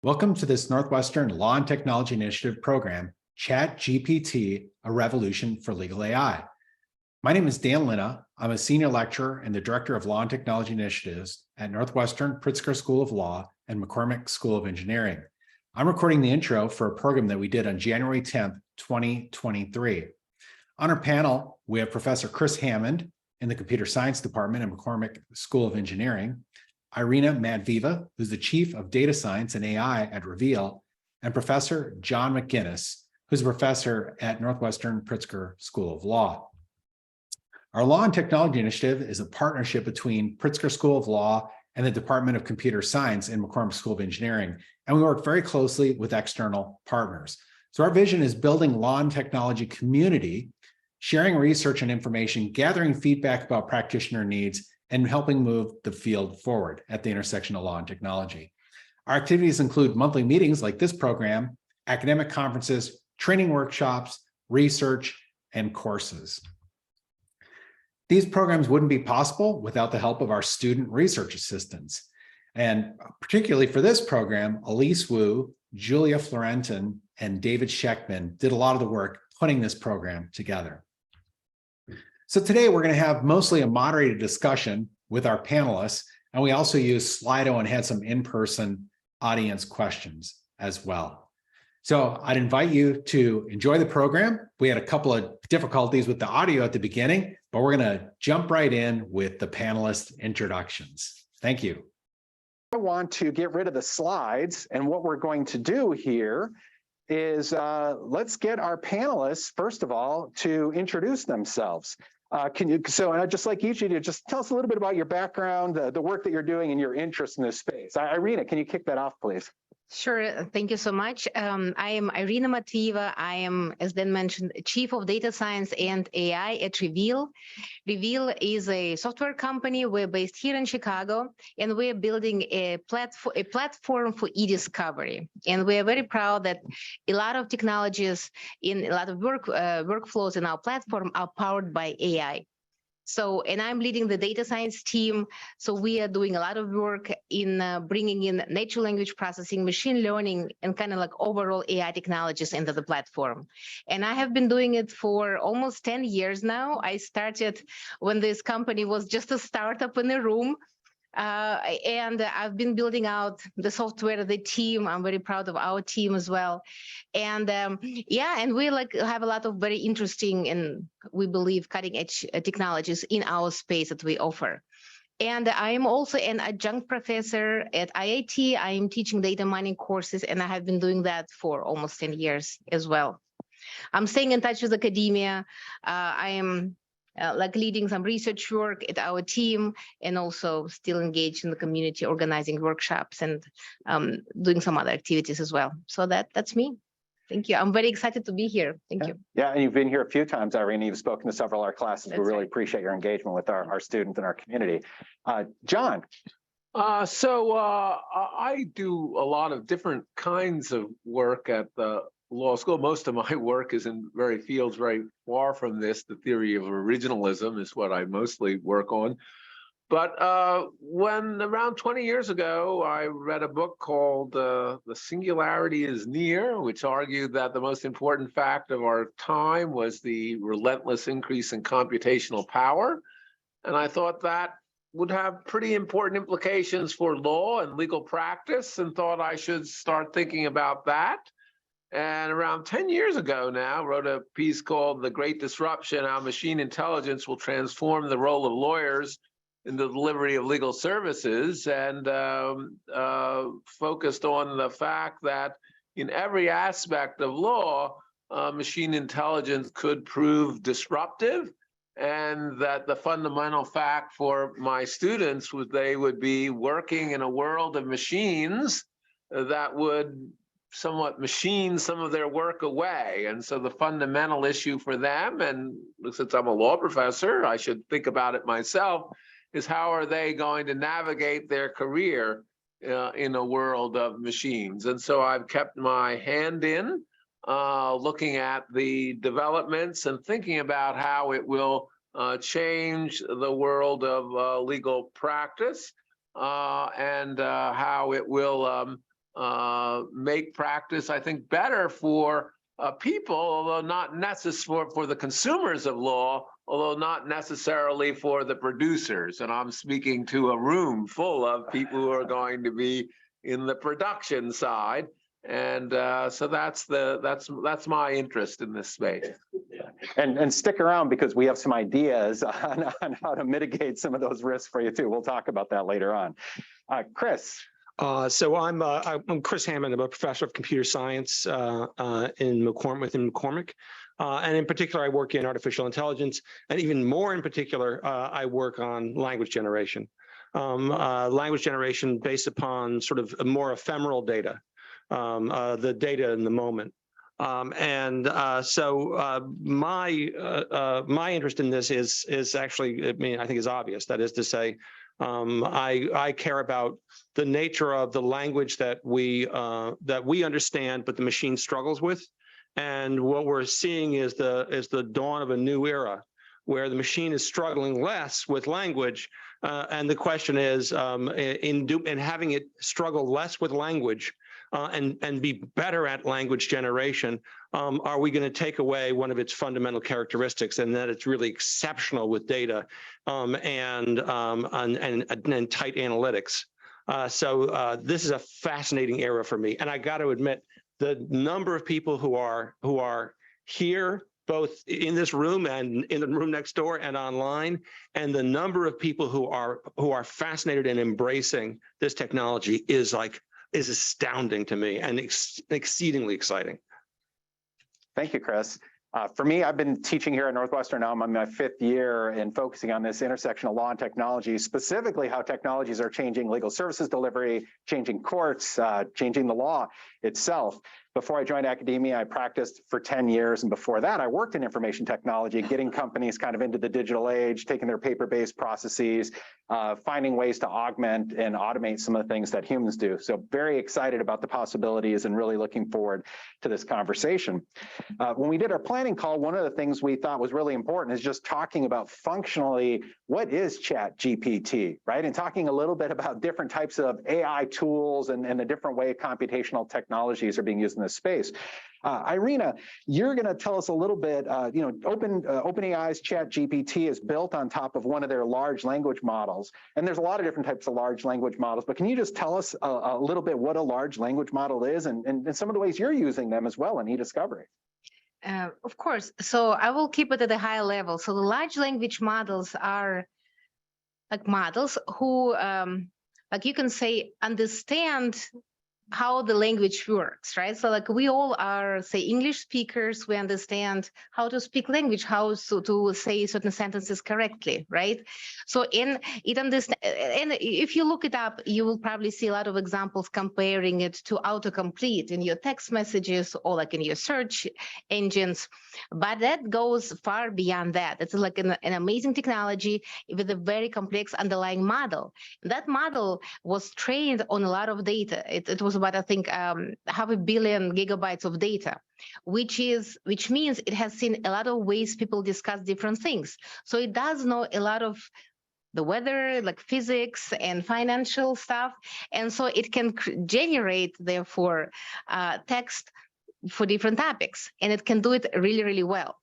Welcome to this Northwestern Law and Technology Initiative program, ChatGPT, a revolution for legal AI. My name is Dan Linna. I'm a senior lecturer and the director of Law and Technology Initiatives at Northwestern Pritzker School of Law and McCormick School of Engineering. I'm recording the intro for a program that we did on January 10th, 2023. On our panel, we have Professor Chris Hammond in the Computer Science Department at McCormick School of Engineering, Irina Matvieva, who's the Chief of Data Science and AI at Reveal, and Professor John McGinnis, who's a professor at Northwestern Pritzker School of Law. Our Law and Technology Initiative is a partnership between Pritzker School of Law and the Department of Computer Science in McCormick School of Engineering, and we work very closely with external partners. So our vision is building law and technology community, sharing research and information, gathering feedback about practitioner needs, and helping move the field forward at the intersection of law and technology. Our activities include monthly meetings like this program, academic conferences, training workshops, research, and courses. These programs wouldn't be possible without the help of our student research assistants. And particularly for this program, Elise Wu, Julia Florentin, and David Scheckman did a lot of the work putting this program together. So today we're going to have mostly a moderated discussion with our panelists, and we also use Slido and had some in-person audience questions as well. So I'd invite you to enjoy the program. We had a couple of difficulties with the audio at the beginning, but we're going to jump right in with the panelist introductions. Thank you. I want to get rid of the slides, and what we're going to do here is let's get our panelists, first of all, to introduce themselves. I'd just like each of you to just tell us a little bit about your background, the work that you're doing, and your interest in this space. Irina, can you kick that off, please? Sure. Thank you so much. I am Irina Matvieva. I am, as Dan mentioned, Chief of Data Science and AI at Reveal. Reveal is a software company. We're based here in Chicago, and we're building a platform for e-discovery. And we are very proud that a lot of technologies in a lot of workflows in our platform are powered by AI. So, and I'm leading the data science team. So we are doing a lot of work in bringing in natural language processing, machine learning, and kind of like overall AI technologies into the platform. And I have been doing it for almost 10 years now. I started when this company was just a startup in a room. And I've been building out the software, the team. I'm very proud of our team as well. And yeah, and we have a lot of very interesting and we believe cutting edge technologies in our space that we offer. And I am also an adjunct professor at IIT. I am teaching data mining courses, and I have been doing that for almost 10 years as well. I'm staying in touch with academia. I am leading some research work at our team, and also still engaged in the community, organizing workshops and doing some other activities as well. So that's me. Thank you. I'm very excited to be here. Thank you. Yeah, and you've been here a few times, Irina. You've spoken to several of our classes. We really appreciate your engagement with our students and our community. John. I do a lot of different kinds of work at the law school. Most of my work is in fields very far from this. The theory of originalism is what I mostly work on. But when around 20 years ago, I read a book called The Singularity is Near, which argued that the most important fact of our time was the relentless increase in computational power. And I thought that would have pretty important implications for law and legal practice, and thought I should start thinking about that. And around 10 years ago now, wrote a piece called The Great Disruption, How Machine Intelligence Will Transform the Role of Lawyers in the Delivery of Legal Services, and focused on the fact that in every aspect of law, machine intelligence could prove disruptive, and that the fundamental fact for my students was they would be working in a world of machines that would somewhat machine some of their work away. And so the fundamental issue for them, and since I'm a law professor, I should think about it myself, is how are they going to navigate their career in a world of machines? And so I've kept my hand in, looking at the developments and thinking about how it will change the world of legal practice, and how it will make practice, I think, better for people, although not necessarily for the consumers of law, although not necessarily for the producers. And I'm speaking to a room full of people who are going to be in the production side. And so that's my interest in this space. And stick around, because we have some ideas on how to mitigate some of those risks for you too. We'll talk about that later on. Chris. So I'm Chris Hammond. I'm a professor of computer science within McCormick. And in particular, I work in artificial intelligence. And even more in particular, I work on language generation. Language generation based upon sort of more ephemeral data, the data in the moment. So my interest in this is actually, I mean, I think is obvious. That is to say, I care about the nature of the language that we understand, but the machine struggles with. And what we're seeing is the dawn of a new era, where the machine is struggling less with language. And the question is, in having it struggle less with language and be better at language generation, are we going to take away one of its fundamental characteristics, and that it's really exceptional with data and tight analytics? So this is a fascinating era for me, and I got to admit, the number of people who are here, both in this room and in the room next door and online, and the number of people who are fascinated and embracing this technology is astounding to me and exceedingly exciting. Thank you, Chris. For me, I've been teaching here at Northwestern now. I'm in my 5th year and focusing on this intersection of law and technology, specifically how technologies are changing legal services delivery, changing courts, changing the law itself. Before I joined academia, I practiced for 10 years. And before that, I worked in information technology, getting companies kind of into the digital age, taking their paper-based processes, finding ways to augment and automate some of the things that humans do. So very excited about the possibilities and really looking forward to this conversation. When we did our planning call, one of the things we thought was really important is just talking about functionally, what is ChatGPT, right? And talking a little bit about different types of AI tools and the different way computational technologies are being used in this space. Irina, you're going to tell us a little bit. OpenAI's ChatGPT is built on top of one of their large language models, and there's a lot of different types of large language models. But can you just tell us a little bit what a large language model is, and some of the ways you're using them as well in e-discovery? Of course. So I will keep it at a high level. So the large language models are like models who, like you can say, understand how the language works, right? So like we all are, say, English speakers, we understand how to speak language, how to say certain sentences correctly, right? So and if you look it up, you will probably see a lot of examples comparing it to autocomplete in your text messages or like in your search engines, but that goes far beyond that. It's like an amazing technology with a very complex underlying model. That model was trained on a lot of data. It was about, I think, 500 million gigabytes of data, which means it has seen a lot of ways people discuss different things. So it does know a lot of the weather, like physics and financial stuff. And so it can generate, therefore, text for different topics. And it can do it really, really well.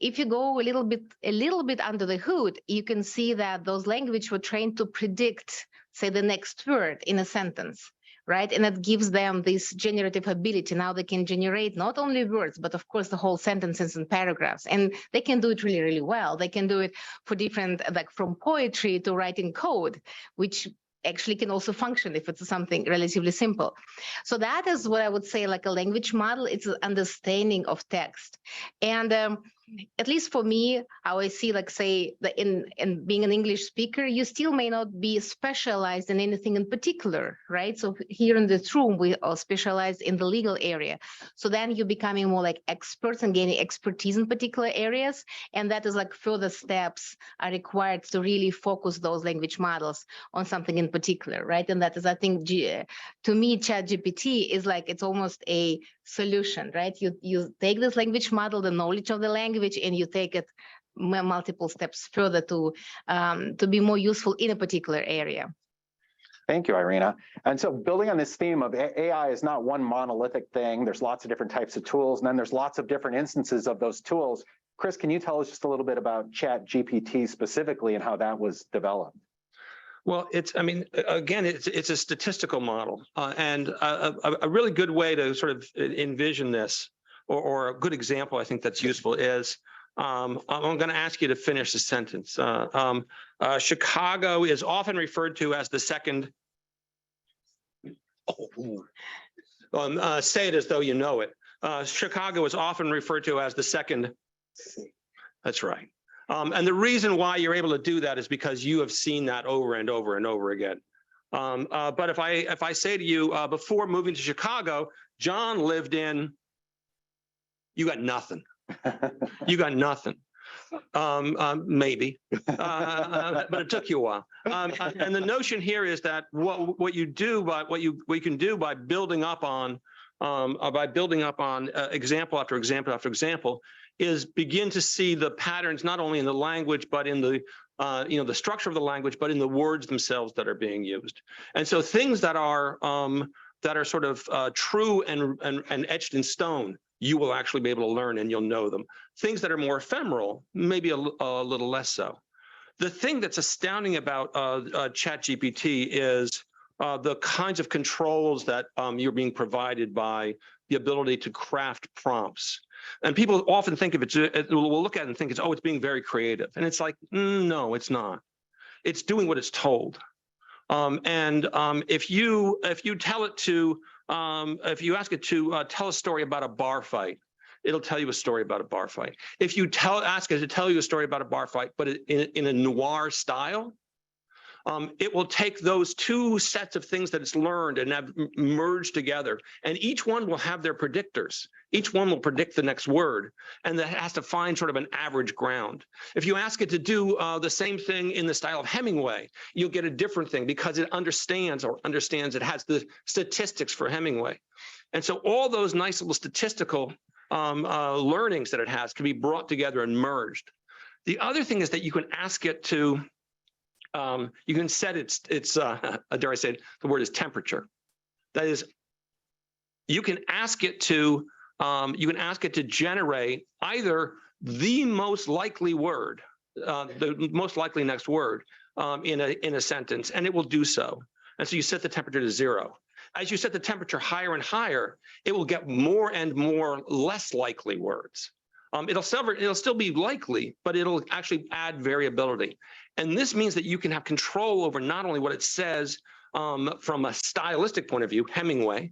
If you go a little bit under the hood, you can see that those languages were trained to predict, say, the next word in a sentence, right? And it gives them this generative ability. Now they can generate not only words, but of course the whole sentences and paragraphs. And they can do it really, really well. They can do it for different, like from poetry to writing code, which actually can also function if it's something relatively simple. So that is what I would say, like a language model. It's an understanding of text. And at least for me, how I see, like, say, in being an English speaker, you still may not be specialized in anything in particular, right? So here in this room, we are specialized in the legal area. So then you're becoming more like experts and gaining expertise in particular areas. And that is like further steps are required to really focus those language models on something in particular, right? And that is, I think, to me, ChatGPT is like, it's almost a solution, right? You take this language model, the knowledge of the language, and you take it multiple steps further to be more useful in a particular area. Thank you, Irina. And so building on this theme of AI is not one monolithic thing. There's lots of different types of tools, and then there's lots of different instances of those tools. Chris, can you tell us just a little bit about ChatGPT specifically and how that was developed? Well, I mean, again, it's a statistical model, and a really good way to sort of envision this, or a good example I think that's useful is, I'm going to ask you to finish the sentence. Chicago is often referred to as the second. Say it as though you know it. Chicago is often referred to as the second. That's right. And the reason why you're able to do that is because you have seen that over and over and over again. But if I say to you, before moving to Chicago, John lived in, you got nothing. You got nothing. Maybe, but it took you a while. And the notion here is that what you can do by building up on example after example after example is begin to see the patterns not only in the language but in the the structure of the language, but in the words themselves that are being used. And so things that are sort of true and etched in stone, you will actually be able to learn and you'll know them. Things that are more ephemeral, maybe a little less so. The thing that's astounding about ChatGPT is the kinds of controls that you're being provided by the ability to craft prompts. And people often think of it, we'll look at it and think it's being very creative. And it's like, no, it's not. It's doing what it's told. If you tell it to, if you ask it to tell a story about a bar fight, it'll tell you a story about a bar fight. If you ask it to tell you a story about a bar fight, but in a noir style, it will take those two sets of things that it's learned and have merged together, and each one will have their predictors. Each one will predict the next word, and that has to find sort of an average ground. If you ask it to do the same thing in the style of Hemingway, you'll get a different thing because it understands it has the statistics for Hemingway. And so all those nice little statistical learnings that it has can be brought together and merged. The other thing is that you can ask it to, you can set its dare I say it, the word is temperature. That is, you can ask it to generate either the most likely word, the most likely next word in a sentence, and it will do so. And so you set the temperature to 0. As you set the temperature higher and higher, it will get more and more less likely words. It'll still be likely, but it'll actually add variability. And this means that you can have control over not only what it says from a stylistic point of view, Hemingway,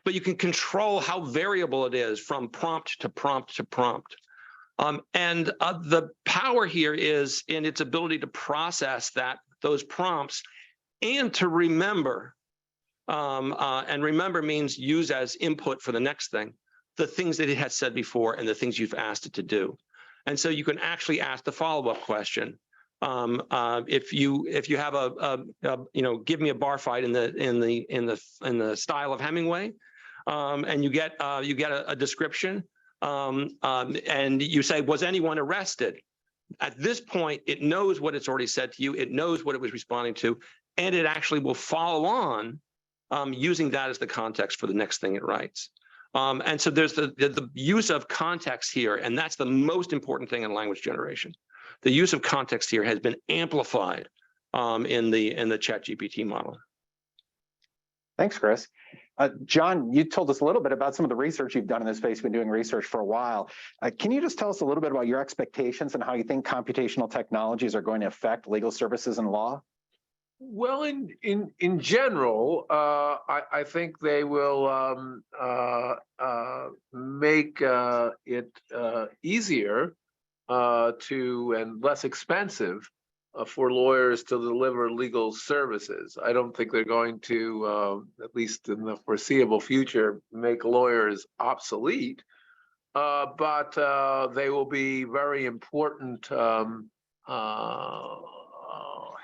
but you can control how variable it is from prompt to prompt to prompt. The power here is in its ability to process those prompts and to remember. And remember means use as input for the next thing, the things that it has said before and the things you've asked it to do. And so you can actually ask the follow-up question. If you have give me a bar fight in the style of Hemingway, and you get a description, and you say, was anyone arrested? At this point, it knows what it's already said to you. It knows what it was responding to, and it actually will follow on using that as the context for the next thing it writes. And so there's the use of context here, and that's the most important thing in language generation. The use of context here has been amplified in the ChatGPT model. Thanks, Chris. John, you told us a little bit about some of the research you've done in this space. You've been doing research for a while. Can you just tell us a little bit about your expectations and how you think computational technologies are going to affect legal services and law? Well, in general, I think they will make it easier and less expensive for lawyers to deliver legal services. I don't think they're going to, at least in the foreseeable future, make lawyers obsolete, but they will be very important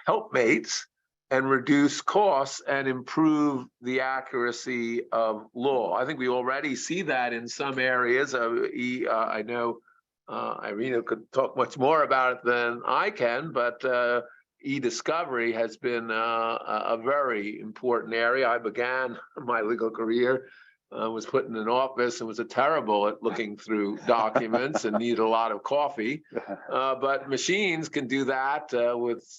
helpmates and reduce costs and improve the accuracy of law. I think we already see that in some areas. I know Irina could talk much more about it than I can, but e-discovery has been a very important area. I began my legal career, was put in an office and was terrible at looking through documents and needed a lot of coffee. But machines can do that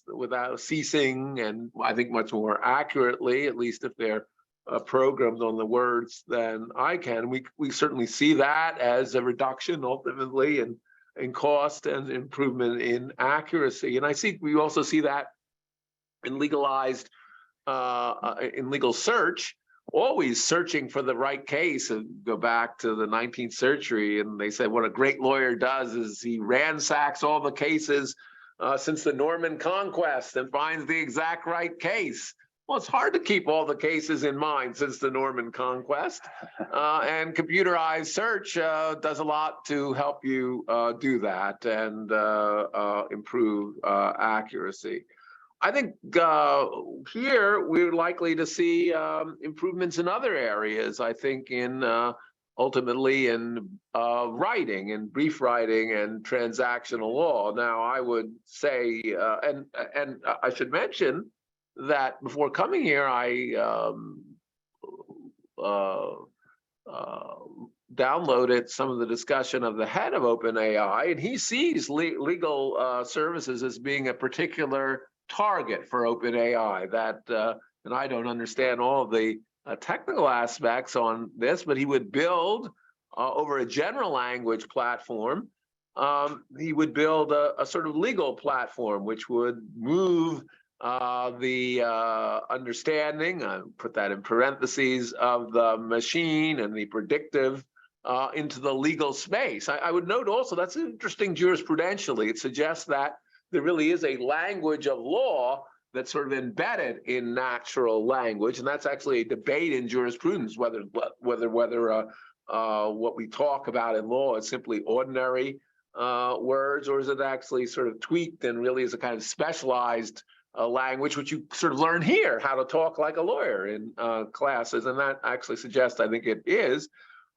without ceasing, and I think much more accurately, at least if they're programmed on the words than I can. We certainly see that as a reduction ultimately in cost and improvement in accuracy. And we also see that in legalized, in legal search, always searching for the right case. And go back to the 19th century, and they said what a great lawyer does is he ransacks all the cases since the Norman Conquest and finds the exact right case. Well, it's hard to keep all the cases in mind since the Norman Conquest, and computerized search does a lot to help you do that and improve accuracy. I think here we're likely to see improvements in other areas. I think in ultimately in writing and brief writing and transactional law. Now, I would say, and I should mention that before coming here, I downloaded some of the discussion of the head of OpenAI, and he sees legal services as being a particular target for OpenAI. And I don't understand all of the technical aspects on this, but he would build over a general language platform. He would build a sort of legal platform which would move the understanding, put that in parentheses, of the machine and the predictive into the legal space. I would note also that's interesting jurisprudentially. It suggests that there really is a language of law that's sort of embedded in natural language, and that's actually a debate in jurisprudence whether what we talk about in law is simply ordinary words, or is it actually sort of tweaked and really is a kind of specialized language, which you sort of learn here, how to talk like a lawyer in classes, and that actually suggests, I think it is,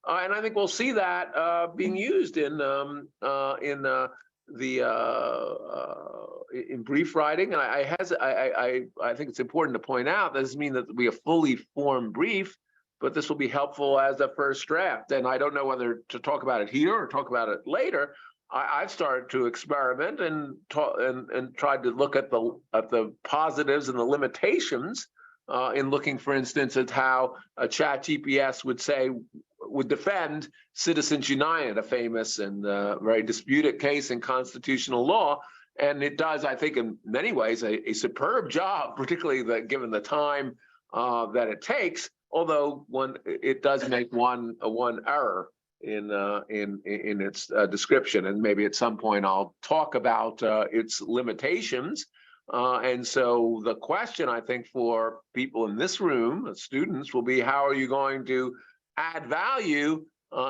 and I think we'll see that being used in brief writing. And I think it's important to point out that doesn't mean that we have fully formed brief, but this will be helpful as a first draft. And I don't know whether to talk about it here or talk about it later. I've started to experiment and tried to look at the positives and the limitations in looking, for instance, at how a ChatGPT would defend Citizens United, a famous and very disputed case in constitutional law. And it does, I think, in many ways, a superb job, particularly given the time that it takes. Although it does make one error in its description, and maybe at some point I'll talk about its limitations. And so the question, I think, for people in this room, students, will be how are you going to add value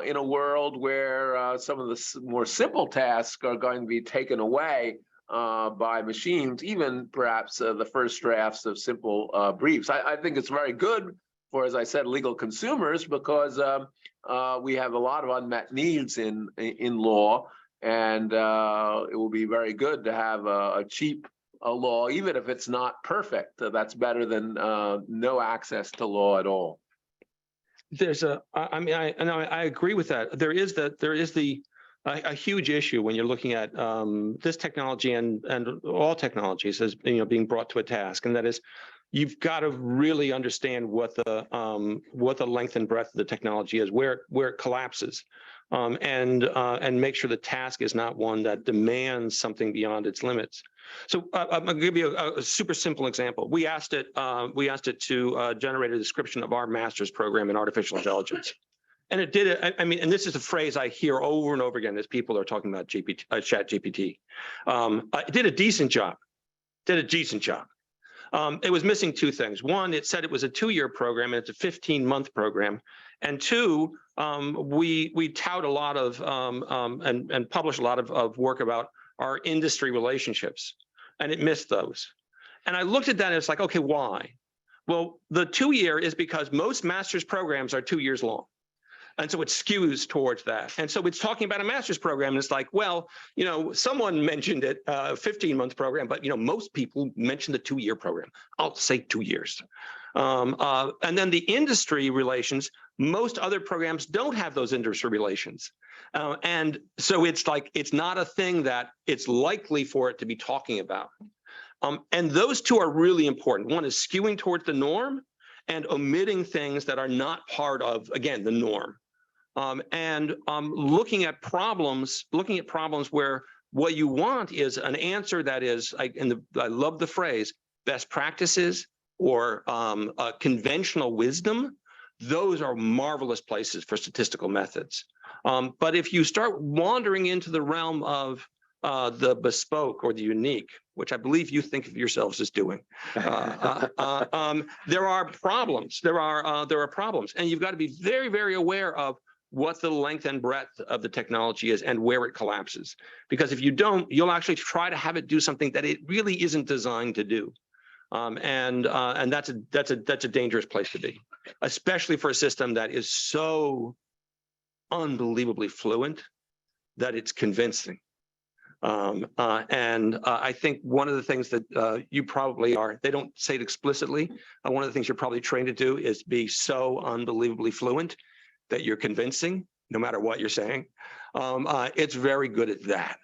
in a world where some of the more simple tasks are going to be taken away by machines, even perhaps the first drafts of simple briefs. I think it's very good for, as I said, legal consumers, because we have a lot of unmet needs in law, and it will be very good to have a cheap law, even if it's not perfect. That's better than no access to law at all. I agree with that. There is a huge issue when you're looking at this technology and all technologies as being brought to a task, and that is, you've got to really understand what the length and breadth of the technology is, where it collapses, and make sure the task is not one that demands something beyond its limits. So I'm going to give you a super simple example. We asked it to generate a description of our master's program in artificial intelligence. And it did it. I mean, and this is a phrase I hear over and over again as people are talking about ChatGPT. It did a decent job. It was missing two things. One, it said it was a 2-year program and it's a 15-month program. And two, we tout a lot of and publish a lot of work about our industry relationships, and it missed those. And I looked at that and it's like, okay, why? Well, the 2-year is because most master's programs are 2 years long. And so it skews towards that. And so it's talking about a master's program. And it's like, well, someone mentioned it, 15-month program, but, most people mention the 2-year program. I'll say 2 years. And then the industry relations, most other programs don't have those industry relations. And so it's like, it's not a thing that it's likely for it to be talking about. And those two are really important. One is skewing towards the norm and omitting things that are not part of, again, the norm. Looking at problems where what you want is an answer that is, I love the phrase, best practices or conventional wisdom. Those are marvelous places for statistical methods. But if you start wandering into the realm of the bespoke or the unique, which I believe you think of yourselves as doing, there are problems. There are problems, and you've got to be very, very aware of what the length and breadth of the technology is and where it collapses. Because if you don't, you'll actually try to have it do something that it really isn't designed to do. And that's a dangerous place to be, especially for a system that is so unbelievably fluent that it's convincing. I think one of the things that you probably are, they don't say it explicitly, one of the things you're probably trained to do is be so unbelievably fluent that you're convincing, no matter what you're saying. It's very good at that.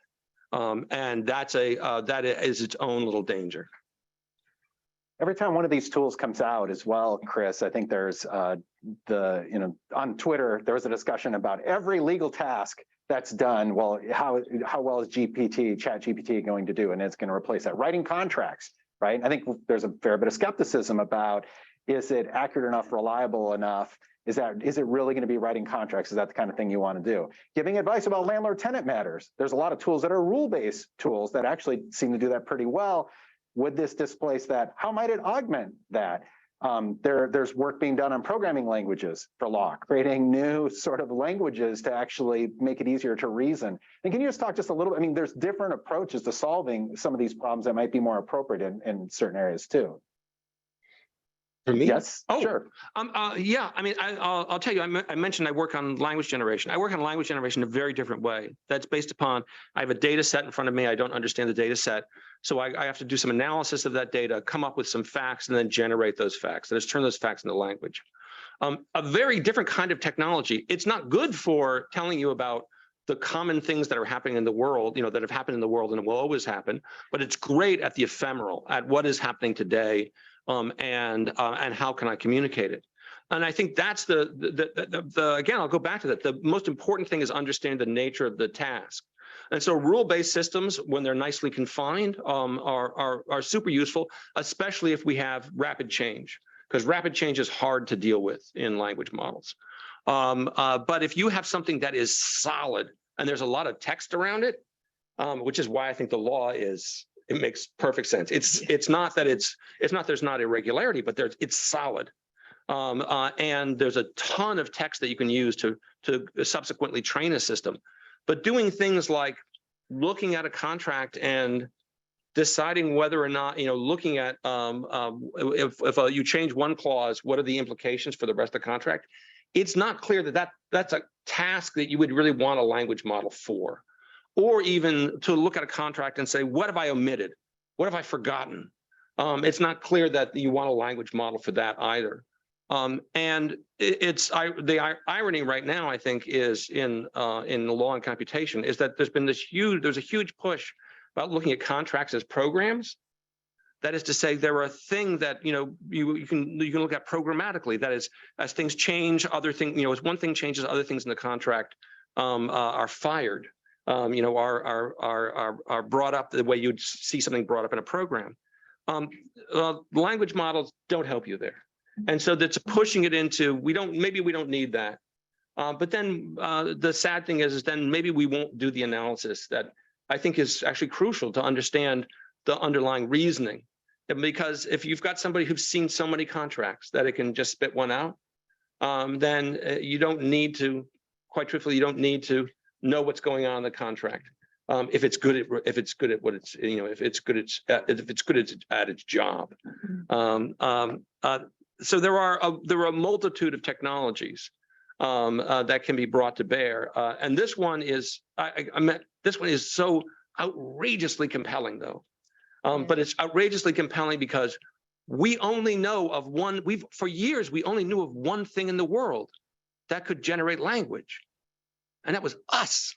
And that is its own little danger. Every time one of these tools comes out as well, Chris, I think there's on Twitter, there was a discussion about every legal task that's done. Well, how well is ChatGPT going to do? And it's going to replace that. Writing contracts, right? I think there's a fair bit of skepticism about, is it accurate enough, reliable enough? Is it really going to be writing contracts? Is that the kind of thing you want to do? Giving advice about landlord-tenant matters. There's a lot of tools that are rule-based tools that actually seem to do that pretty well. Would this displace that? How might it augment that? There's work being done on programming languages for law, creating new sort of languages to actually make it easier to reason. And can you just talk just a little bit? I mean, there's different approaches to solving some of these problems that might be more appropriate in certain areas too. For me? Yes, oh, sure. Yeah, I mean, I'll tell you, I mentioned I work on language generation. I work on language generation in a very different way. That's based upon, I have a data set in front of me. I don't understand the data set. So I have to do some analysis of that data, come up with some facts, and then generate those facts. And just turn those facts into language. A very different kind of technology. It's not good for telling you about the common things that are happening in the world, that have happened in the world and will always happen. But it's great at the ephemeral, at what is happening today. And how can I communicate it? And I think that's again, I'll go back to that. The most important thing is understanding the nature of the task. And so rule-based systems, when they're nicely confined, are super useful, especially if we have rapid change, because rapid change is hard to deal with in language models. But if you have something that is solid and there's a lot of text around it, which is why I think the law is, it makes perfect sense. It's not that there's not irregularity, but it's solid. And there's a ton of text that you can use to subsequently train a system. But doing things like looking at a contract and deciding whether or not, looking at if you change one clause, what are the implications for the rest of the contract? It's not clear that's a task that you would really want a language model for. Or even to look at a contract and say, what have I omitted? What have I forgotten? It's not clear that you want a language model for that either. And the irony right now, I think, is in the law and computation, is that there's a huge push about looking at contracts as programs. That is to say, there are things that you can look at programmatically. That is, as things change, other things, as one thing changes, other things in the contract are fired. Are brought up the way you'd see something brought up in a program. Language models don't help you there. And so that's pushing it into, maybe we don't need that. But then the sad thing is then maybe we won't do the analysis that I think is actually crucial to understand the underlying reasoning. Because if you've got somebody who's seen so many contracts that it can just spit one out, then you don't need to, quite truthfully, you don't need to know what's going on in the contract. If it's good at what it's, if it's good at its job. So there are a multitude of technologies that can be brought to bear. And this one is, this one is so outrageously compelling, though. But it's outrageously compelling because we only know of one. For years we only knew of one thing in the world that could generate language, and that was us.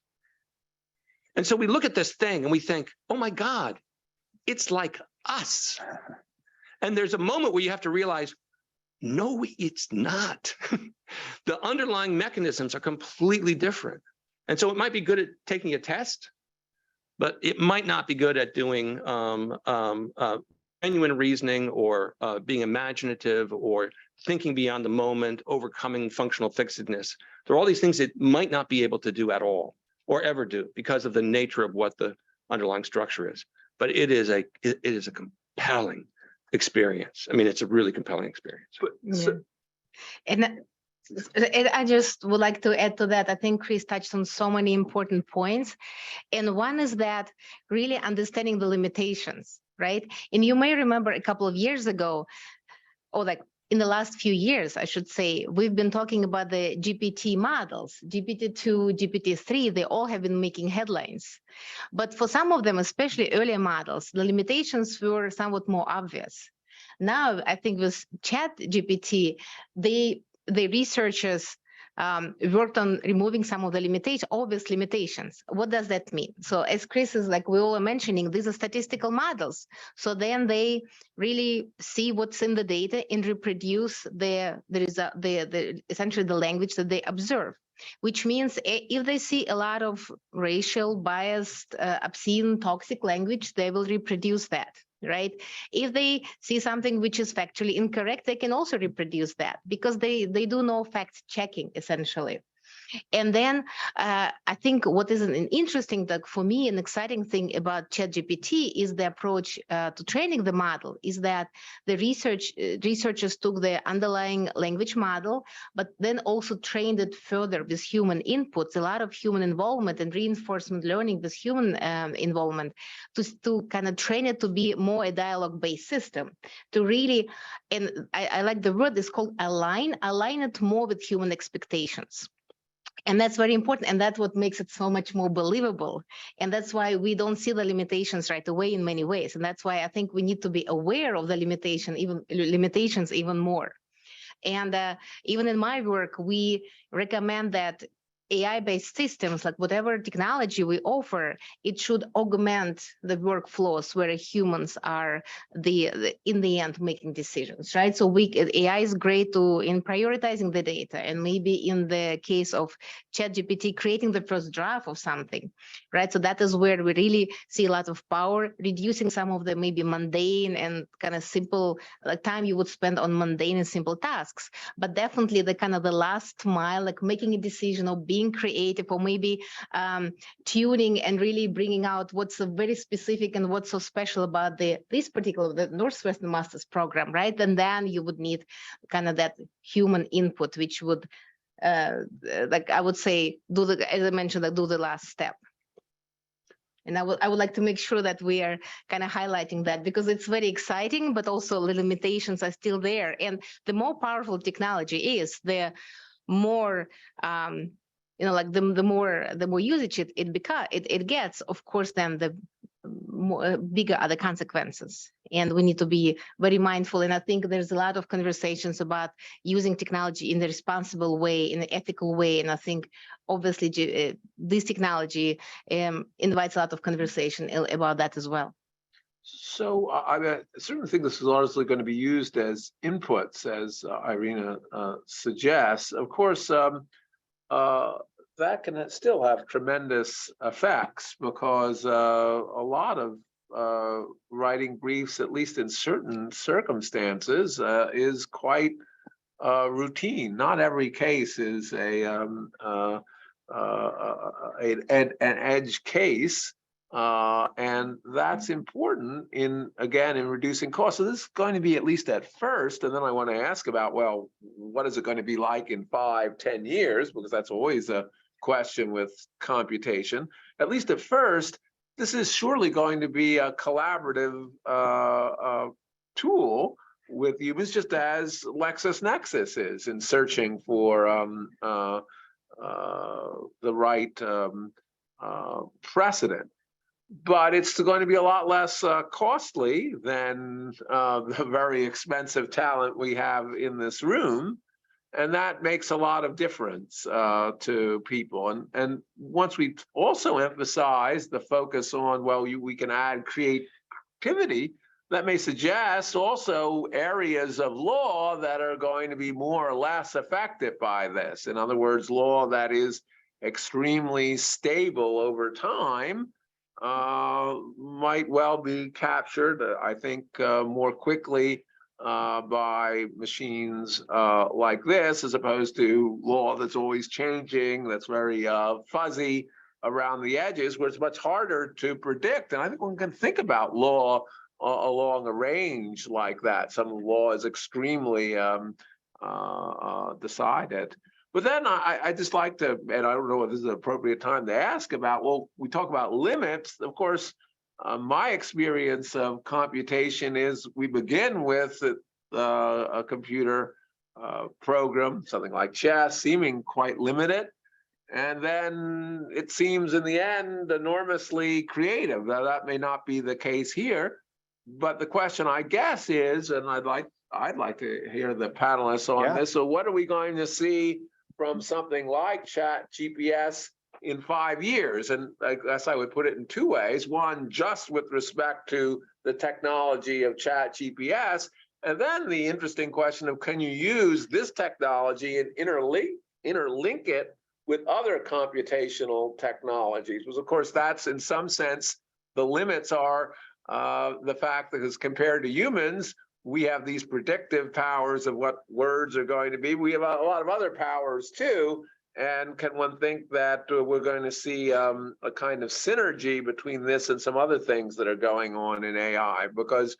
And so we look at this thing and we think, oh my God, it's like us. And there's a moment where you have to realize, no, it's not. The underlying mechanisms are completely different. And so it might be good at taking a test, but it might not be good at doing genuine reasoning or being imaginative or thinking beyond the moment, overcoming functional fixedness. There are all these things it might not be able to do at all or ever do because of the nature of what the underlying structure is. But it is a compelling experience. I mean, it's a really compelling experience. And I just would like to add to that. I think Chris touched on so many important points. And one is that really understanding the limitations, right? And you may remember a couple of years ago, or like in the last few years, I should say, we've been talking about the GPT models, GPT-2, GPT-3, they all have been making headlines. But for some of them, especially earlier models, the limitations were somewhat more obvious. Now, I think with ChatGPT, the researchers worked on removing some of the obvious limitations. What does that mean? So as Chris is like we all are mentioning, these are statistical models. So then they really see what's in the data and reproduce essentially the language that they observe. Which means if they see a lot of racial, biased, obscene, toxic language, they will reproduce that. Right? If they see something which is factually incorrect, they can also reproduce that because they do no fact checking essentially. And then I think what is an interesting, for me, an exciting thing about ChatGPT is the approach to training the model is that the researchers took the underlying language model, but then also trained it further with human inputs, a lot of human involvement and reinforcement learning with human involvement to kind of train it to be more a dialogue-based system, to really, and I like the word, it's called align it more with human expectations. And that's very important. And that's what makes it so much more believable. And that's why we don't see the limitations right away in many ways. And that's why I think we need to be aware of the limitations even more. And even in my work, we recommend that AI-based systems, like whatever technology we offer, it should augment the workflows where humans are in the end making decisions, right? So AI is great in prioritizing the data, and maybe in the case of ChatGPT, creating the first draft of something, right? So that is where we really see a lot of power, reducing some of the maybe mundane and kind of simple time you would spend on mundane and simple tasks, but definitely the kind of the last mile, like making a decision or being creative, or maybe tuning and really bringing out what's so very specific and what's so special about the Northwestern Master's program, right? And then you would need kind of that human input, which would, like I would say, as I mentioned, do the last step. And I would like to make sure that we are kind of highlighting that, because it's very exciting, but also the limitations are still there. And the more powerful technology is, the more like the more usage it gets, of course, then the bigger are the consequences. And we need to be very mindful. And I think there's a lot of conversations about using technology in a responsible way, in an ethical way. And I think obviously this technology invites a lot of conversation about that as well. So I certainly think this is largely going to be used as inputs, as Irina suggests. Of course, that can still have tremendous effects, because a lot of writing briefs, at least in certain circumstances, is quite routine. Not every case is an edge case. And that's important in reducing costs. So this is going to be, at least at first, and then I want to ask about, well, what is it going to be like in 5-10 years? Because that's always a question with computation. At least at first, this is surely going to be a collaborative tool with humans, just as LexisNexis is in searching for the right precedent. But it's going to be a lot less costly than the very expensive talent we have in this room. And that makes a lot of difference to people. And once we also emphasize the focus on, well, we can add creativity, that may suggest also areas of law that are going to be more or less affected by this. In other words, law that is extremely stable over time might well be captured, I think, more quickly by machines like this, as opposed to law that's always changing, that's very fuzzy around the edges, where it's much harder to predict. And I think one can think about law along a range like that. Some law is extremely decided. But then I just like to, and I don't know if this is an appropriate time to ask about, well, we talk about limits. Of course, my experience of computation is we begin with a computer program, something like chess, seeming quite limited. And then it seems in the end enormously creative. Now, that may not be the case here. But the question, I guess, is, and I'd like to hear the panelists on this. So what are we going to see from something like ChatGPT in 5 years? And I guess I would put it in two ways. One, just with respect to the technology of ChatGPT, and then the interesting question of, can you use this technology and interlink it with other computational technologies? Because of course, that's in some sense, the limits are the fact that as compared to humans, we have these predictive powers of what words are going to be. We have a lot of other powers too. And can one think that we're going to see a kind of synergy between this and some other things that are going on in AI? Because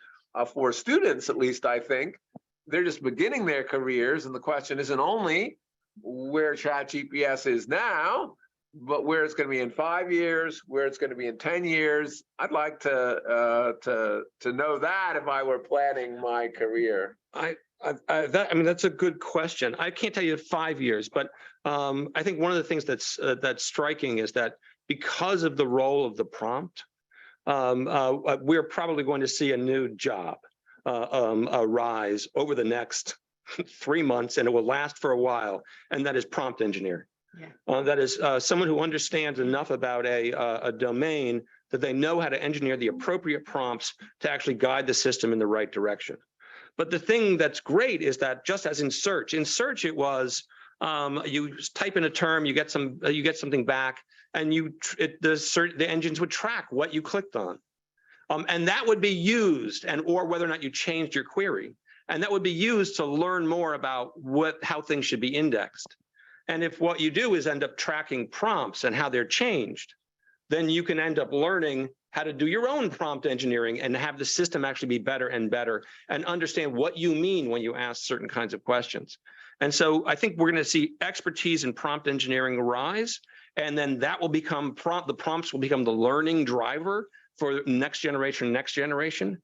for students, at least, I think, they're just beginning their careers. And the question isn't only where ChatGPT is now, but where it's going to be in 5 years, where it's going to be in 10 years. I'd like to know that if I were planning my career. I mean, that's a good question. I can't tell you 5 years, but I think one of the things that's striking is that because of the role of the prompt, we're probably going to see a new job arise over the next 3 months, and it will last for a while, and that is prompt engineer. Yeah. That is someone who understands enough about a domain that they know how to engineer the appropriate prompts to actually guide the system in the right direction. But the thing that's great is that just as in search it was you type in a term, you get something back, and the engines would track what you clicked on, and that would be used, or whether or not you changed your query, and that would be used to learn more about how things should be indexed. And if what you do is end up tracking prompts and how they're changed, then you can end up learning how to do your own prompt engineering and have the system actually be better and better and understand what you mean when you ask certain kinds of questions. And so I think we're going to see expertise in prompt engineering rise, and then that will become the prompts will become the learning driver for next generation.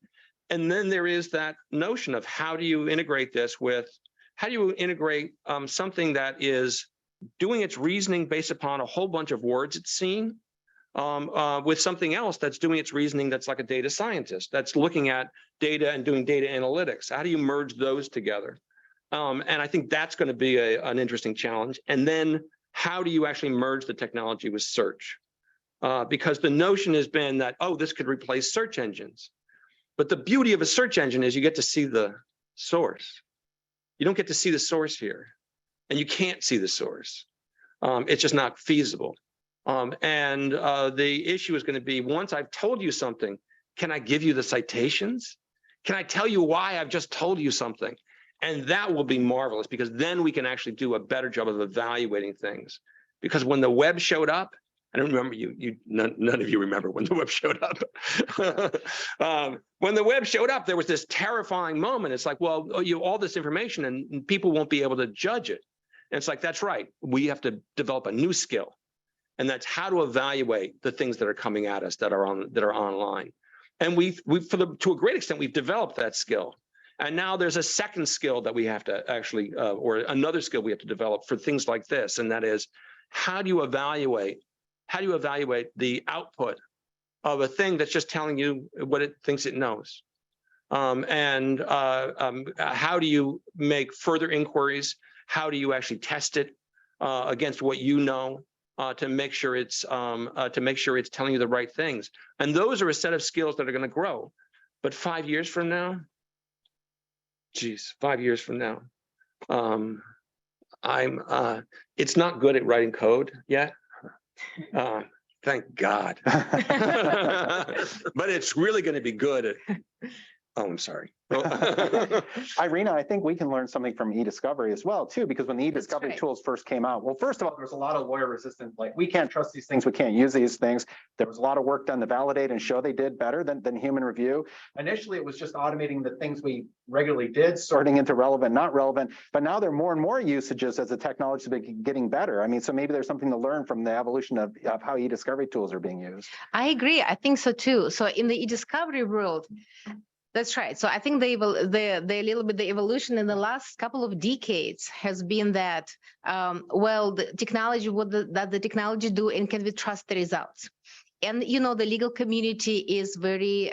And then there is that notion of how do you integrate this with, how do you integrate something that is doing its reasoning based upon a whole bunch of words it's seen with something else that's doing its reasoning that's like a data scientist, that's looking at data and doing data analytics. How do you merge those together? And I think that's going to be an interesting challenge. And then how do you actually merge the technology with search? Because the notion has been that, oh, this could replace search engines. But the beauty of a search engine is you get to see the source. You don't get to see the source here, and you can't see the source. It's just not feasible. And the issue is going to be, once I've told you something, can I give you the citations? Can I tell you why I've just told you something? And that will be marvelous, because then we can actually do a better job of evaluating things. Because when the web showed up, I don't remember none of you remember when the web showed up. When the web showed up, there was this terrifying moment. It's like, well, all this information and people won't be able to judge it. And it's like, that's right. We have to develop a new skill. And that's how to evaluate the things that are coming at us that are online. And to a great extent, we've developed that skill. And now there's a second skill that we have to actually, or another skill we have to develop for things like this, and that is, how do you evaluate the output of a thing that's just telling you what it thinks it knows? How do you make further inquiries? How do you actually test it against what you know to make sure it's telling you the right things? And those are a set of skills that are going to grow. But 5 years from now, 5 years from now, it's not good at writing code yet. Thank God. But it's really going to be good at, oh, I'm sorry. Irina, I think we can learn something from e-discovery as well, too, because when the e-discovery tools first came out, well, first of all, there's a lot of lawyer resistance, like we can't trust these things, we can't use these things. There was a lot of work done to validate and show they did better than human review. Initially, it was just automating the things we regularly did, sorting into relevant, not relevant, but now there are more and more usages as the technology is getting better. I mean, so maybe there's something to learn from the evolution of how e-discovery tools are being used. I agree. I think so too. So in the e-discovery world, that's right. So I think the evolution in the last couple of decades has been that, well, the technology, what does the technology do, and can we trust the results? And, you know, the legal community is very,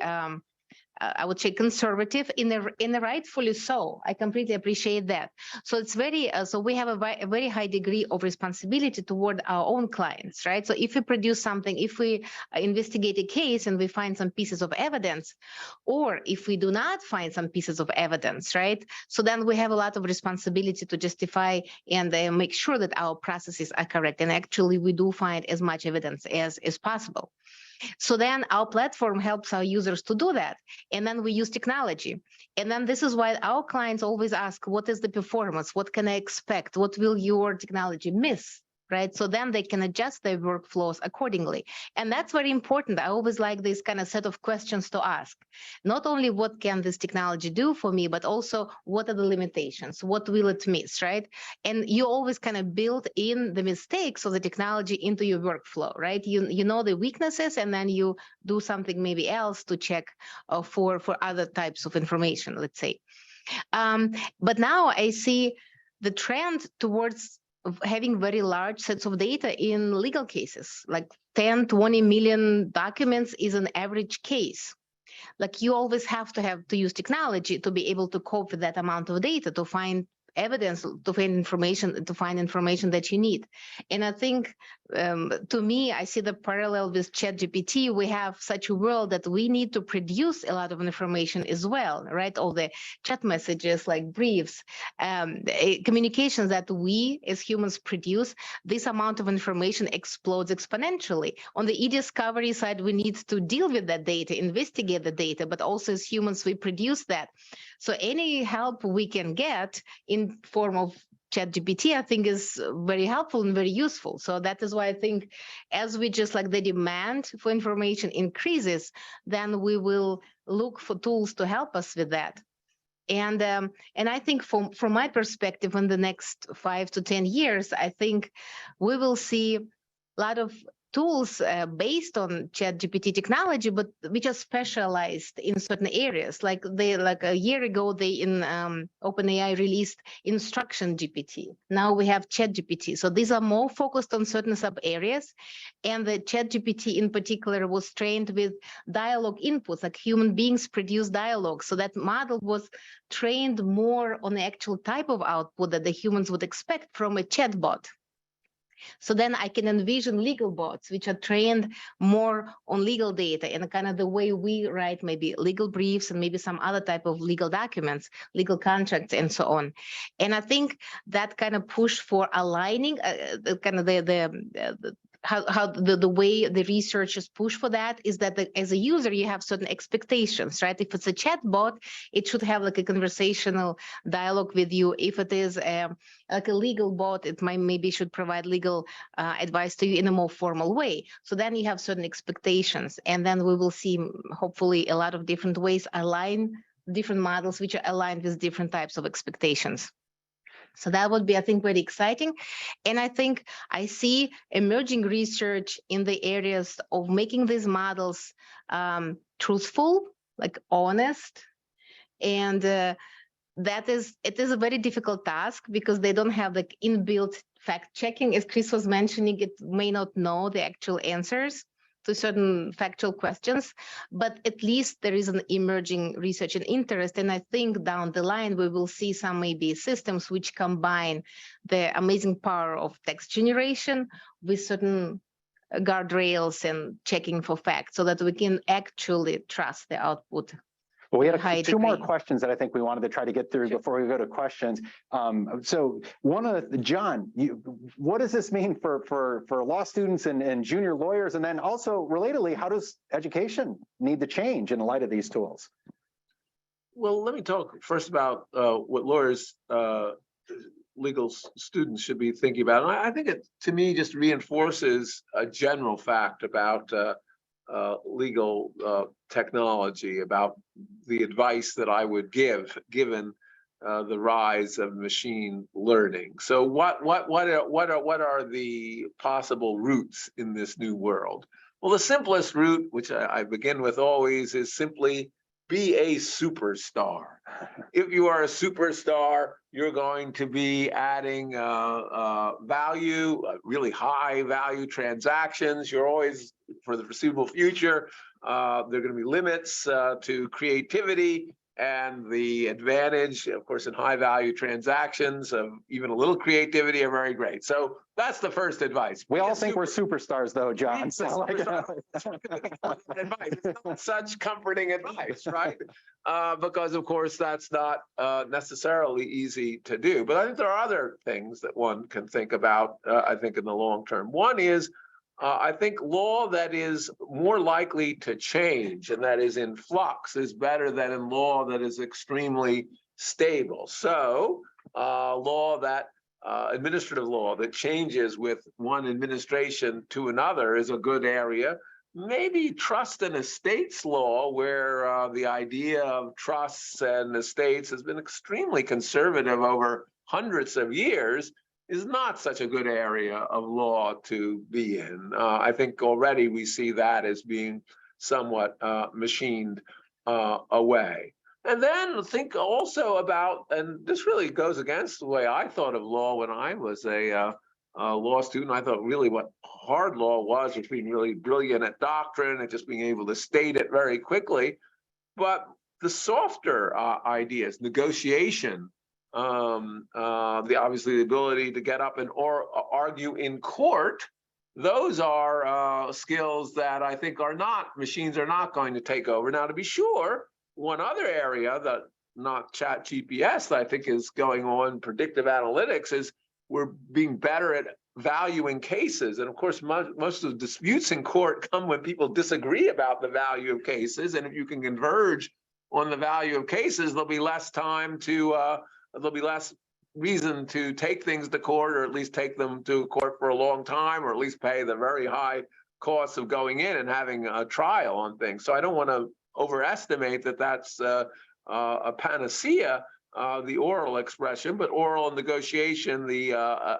I would say, conservative in the rightfully so. I completely appreciate that. So it's very, so we have a very high degree of responsibility toward our own clients, right? So if we produce something, if we investigate a case and we find some pieces of evidence, or if we do not find some pieces of evidence, right? So then we have a lot of responsibility to justify and make sure that our processes are correct. And actually we do find as much evidence as possible. So then our platform helps our users to do that. And then we use technology. And then this is why our clients always ask, what is the performance? What can I expect? What will your technology miss? Right? So then they can adjust their workflows accordingly. And that's very important. I always like this kind of set of questions to ask. Not only what can this technology do for me, but also what are the limitations? What will it miss, right? And you always kind of build in the mistakes of the technology into your workflow, right? You know the weaknesses, and then you do something maybe else to check for other types of information, let's say. But now I see the trend towards having very large sets of data in legal cases, like 10, 20 million documents is an average case. Like you always have to use technology to be able to cope with that amount of data, to find evidence, to find information that you need. And I think, to me, I see the parallel with ChatGPT. We have such a world that we need to produce a lot of information as well, right? All the chat messages, like briefs, communications that we as humans produce, this amount of information explodes exponentially. On the e-discovery side, we need to deal with that data, investigate the data, but also as humans, we produce that. So any help we can get in form of ChatGPT, I think is very helpful and very useful. So that is why I think as we just like the demand for information increases, then we will look for tools to help us with that. And I think from my perspective, in the next 5 to 10 years, I think we will see a lot of tools based on ChatGPT technology, but which are specialized in certain areas. Like a year ago, they in OpenAI released Instruction GPT. Now we have ChatGPT. So these are more focused on certain sub areas, and the ChatGPT in particular was trained with dialogue inputs, like human beings produce dialogue. So that model was trained more on the actual type of output that the humans would expect from a chatbot. So then I can envision legal bots, which are trained more on legal data and kind of the way we write maybe legal briefs and maybe some other type of legal documents, legal contracts, and so on. And I think that kind of push for aligning kind of how the way the researchers push for that is that as a user, you have certain expectations, right? If it's a chat bot, it should have like a conversational dialogue with you. If it is like a legal bot, it maybe should provide legal advice to you in a more formal way. So then you have certain expectations, and then we will see hopefully a lot of different ways align different models which are aligned with different types of expectations. So that would be, I think, very exciting. And I think I see emerging research in the areas of making these models truthful, like honest, and it is a very difficult task because they don't have like inbuilt fact checking. As Chris was mentioning, it may not know the actual answers to certain factual questions, but at least there is an emerging research and interest. And I think down the line, we will see some maybe systems which combine the amazing power of text generation with certain guardrails and checking for facts so that we can actually trust the output. Well, we had High two more degree. questions that I think we wanted to try to get through before we go to questions. So one of the, John, what does this mean for law students and junior lawyers? And then also relatedly, how does education need to change in light of these tools? Well, let me talk first about what lawyers, legal students should be thinking about. And I think it, to me, just reinforces a general fact about legal technology, about the advice that I would give, given the rise of machine learning. So what are the possible routes in this new world? Well, the simplest route, which I begin with always, is simply be a superstar. If you are a superstar, you're going to be adding value, really high value transactions. You're always, for the foreseeable future, there are going to be limits to creativity, and the advantage, of course, in high value transactions of even a little creativity are very great. So that's the first advice. We all think we're superstars though, John. So advice. It's not such comforting advice, right? Because of course that's not necessarily easy to do. But I think there are other things that one can think about, I think, in the long term. One is, I think law that is more likely to change and that is in flux is better than in law that is extremely stable. So law that administrative law that changes with one administration to another is a good area. Maybe trust and estates law, where the idea of trusts and estates has been extremely conservative over hundreds of years, is not such a good area of law to be in. I think already we see that as being somewhat machined away. And then think also about, and this really goes against the way I thought of law when I was a law student. I thought really what hard law was being really brilliant at doctrine and just being able to state it very quickly. But the softer ideas, negotiation, obviously the ability to get up and argue in court, those are skills that I think machines are not going to take over. Now, to be sure, one other area that not ChatGPT that I think is going on, predictive analytics, is we're being better at valuing cases. And of course, most of the disputes in court come when people disagree about the value of cases. And if you can converge on the value of cases, there'll be less time to there'll be less reason to take things to court, or at least take them to court for a long time, or at least pay the very high costs of going in and having a trial on things. So I don't want to overestimate that that's a panacea, the oral expression, but oral negotiation, the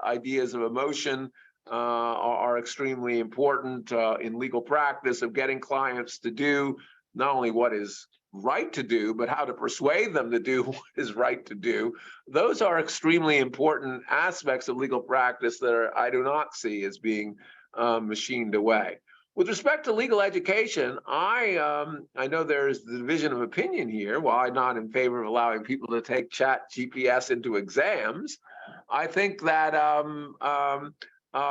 ideas of emotion are extremely important in legal practice, of getting clients to do not only what is right to do, but how to persuade them to do what is right to do. Those are extremely important aspects of legal practice that I do not see as being machined away. With respect to legal education, I know there's the division of opinion here. While I'm not in favor of allowing people to take ChatGPT into exams, I think that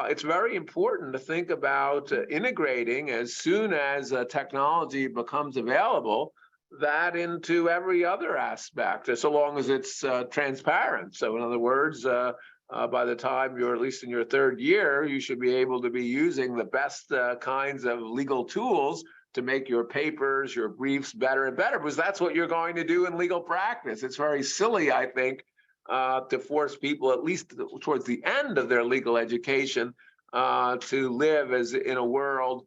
it's very important to think about integrating, as soon as technology becomes available, that into every other aspect, so long as it's transparent. So in other words, by the time you're at least in your third year, you should be able to be using the best kinds of legal tools to make your papers, your briefs better and better, because that's what you're going to do in legal practice. It's very silly, I think, to force people, at least towards the end of their legal education, to live as in a world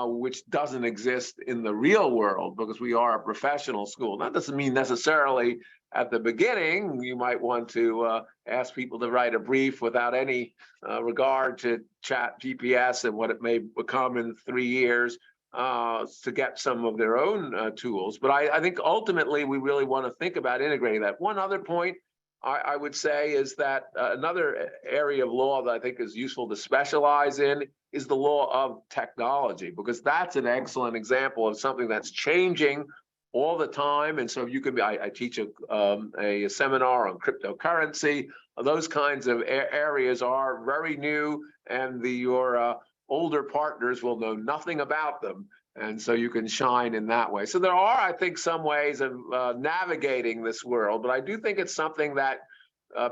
which doesn't exist in the real world, because we are a professional school. That doesn't mean necessarily at the beginning you might want to ask people to write a brief without any regard to ChatGPT and what it may become in 3 years. to get some of their own tools. But I think ultimately we really want to think about integrating that. One other point I would say is that another area of law that I think is useful to specialize in is the law of technology, because that's an excellent example of something that's changing all the time. And so you could be, I teach a seminar on cryptocurrency. Those kinds of areas are very new, and your older partners will know nothing about them. And so you can shine in that way. So there are, I think, some ways of navigating this world, but I do think it's something that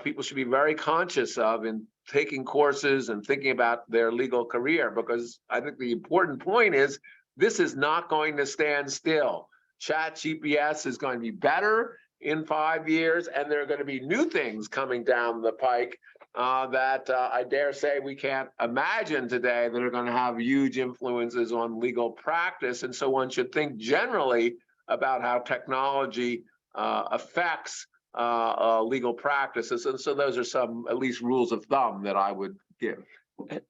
people should be very conscious of in taking courses and thinking about their legal career, because I think the important point is this is not going to stand still. ChatGPT is going to be better in 5 years, and there are going to be new things coming down the pike that I dare say we can't imagine today that are going to have huge influences on legal practice. And so one should think generally about how technology affects legal practices. And so those are some, at least, rules of thumb that I would give.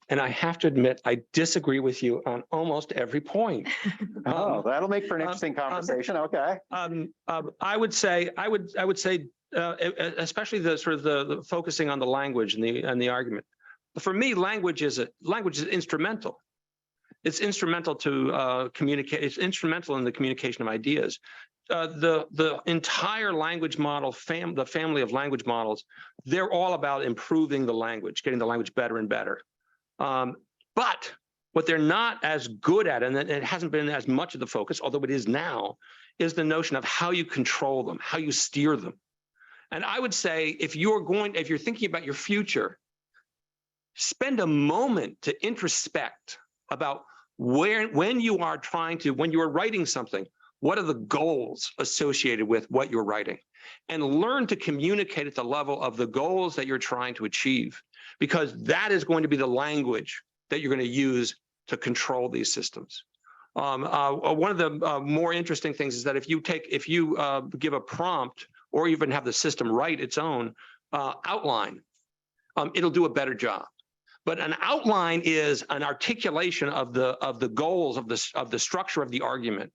And I have to admit, I disagree with you on almost every point. Oh, that'll make for an interesting conversation. Okay. I would say, especially the sort of the focusing on the language and the argument. For me, language is instrumental. It's instrumental to communicate. It's instrumental in the communication of ideas. The entire language model, the family of language models, they're all about improving the language, getting the language better and better. But what they're not as good at, and it hasn't been as much of the focus, although it is now, is the notion of how you control them, how you steer them. And I would say, if you're thinking about your future, spend a moment to introspect about when you are writing something, what are the goals associated with what you're writing? And learn to communicate at the level of the goals that you're trying to achieve, because that is going to be the language that you're going to use to control these systems. One of the more interesting things is that if you give a prompt, or even have the system write its own outline, it'll do a better job. But an outline is an articulation of the goals of the structure of the argument.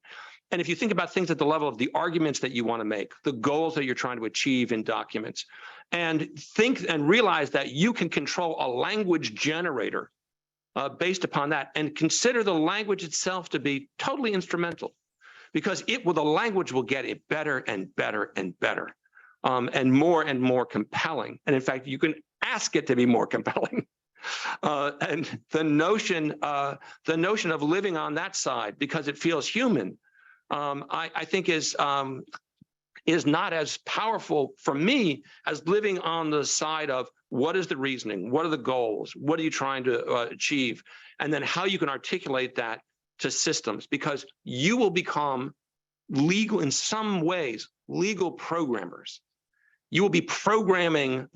And if you think about things at the level of the arguments that you want to make, the goals that you're trying to achieve in documents, and think and realize that you can control a language generator based upon that, and consider the language itself to be totally instrumental, because the language will get it better and better and better, and more compelling. And in fact, you can ask it to be more compelling. And the notion of living on that side because it feels human, I think is not as powerful for me as living on the side of what is the reasoning, what are the goals, what are you trying to achieve, and then how you can articulate that to systems, because you will become legal in some ways, legal programmers. You will be programming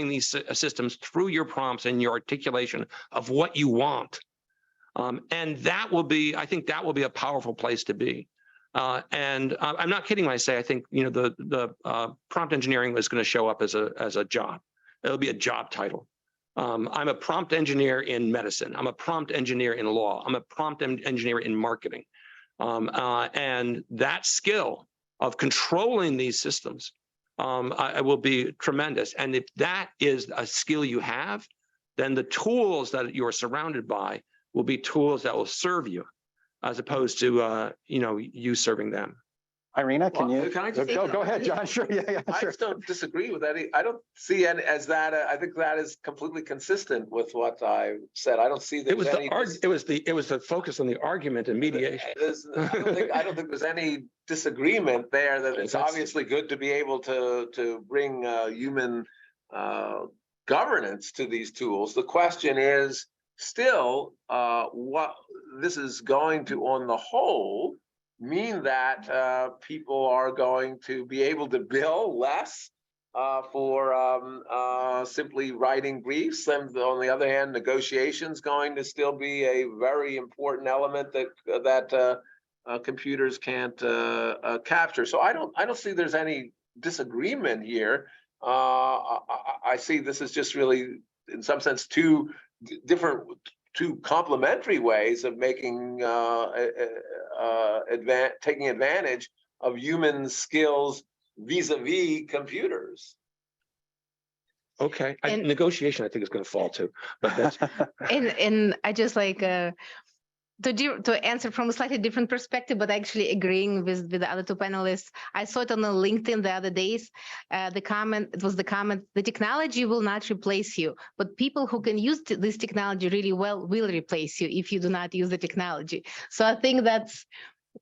these systems through your prompts and your articulation of what you want. And that will be, I think that will be a powerful place to be. And I'm not kidding when I say I think the prompt engineering is going to show up as a job. It'll be a job title. I'm a prompt engineer in medicine. I'm a prompt engineer in law. I'm a prompt engineer in marketing. And that skill of controlling these systems will be tremendous. And if that is a skill you have, then the tools that you're surrounded by will be tools that will serve you, as opposed to you serving them. Irina, can I just go ahead, John? Sure, yeah, sure. I just don't disagree with that. I don't see any as that. I think that is completely consistent with what I said. I don't see that. It was the focus on the argument and mediation. I don't think there's any disagreement there. That it's obviously good to be able to bring human governance to these tools. The question is still what this is going to, on the whole, mean that people are going to be able to bill less for simply writing briefs, and on the other hand, negotiations going to still be a very important element that computers can't capture. So I don't see there's any disagreement here. I see this is just really, in some sense, two different two complementary ways of making taking advantage of human skills vis-a-vis computers. Okay, And- negotiation I think is going to fall too, but that's And I just like to answer from a slightly different perspective, but actually agreeing with the other two panelists. I saw it on the LinkedIn the other days. The comment, the technology will not replace you, but people who can use this technology really well will replace you if you do not use the technology. So I think that's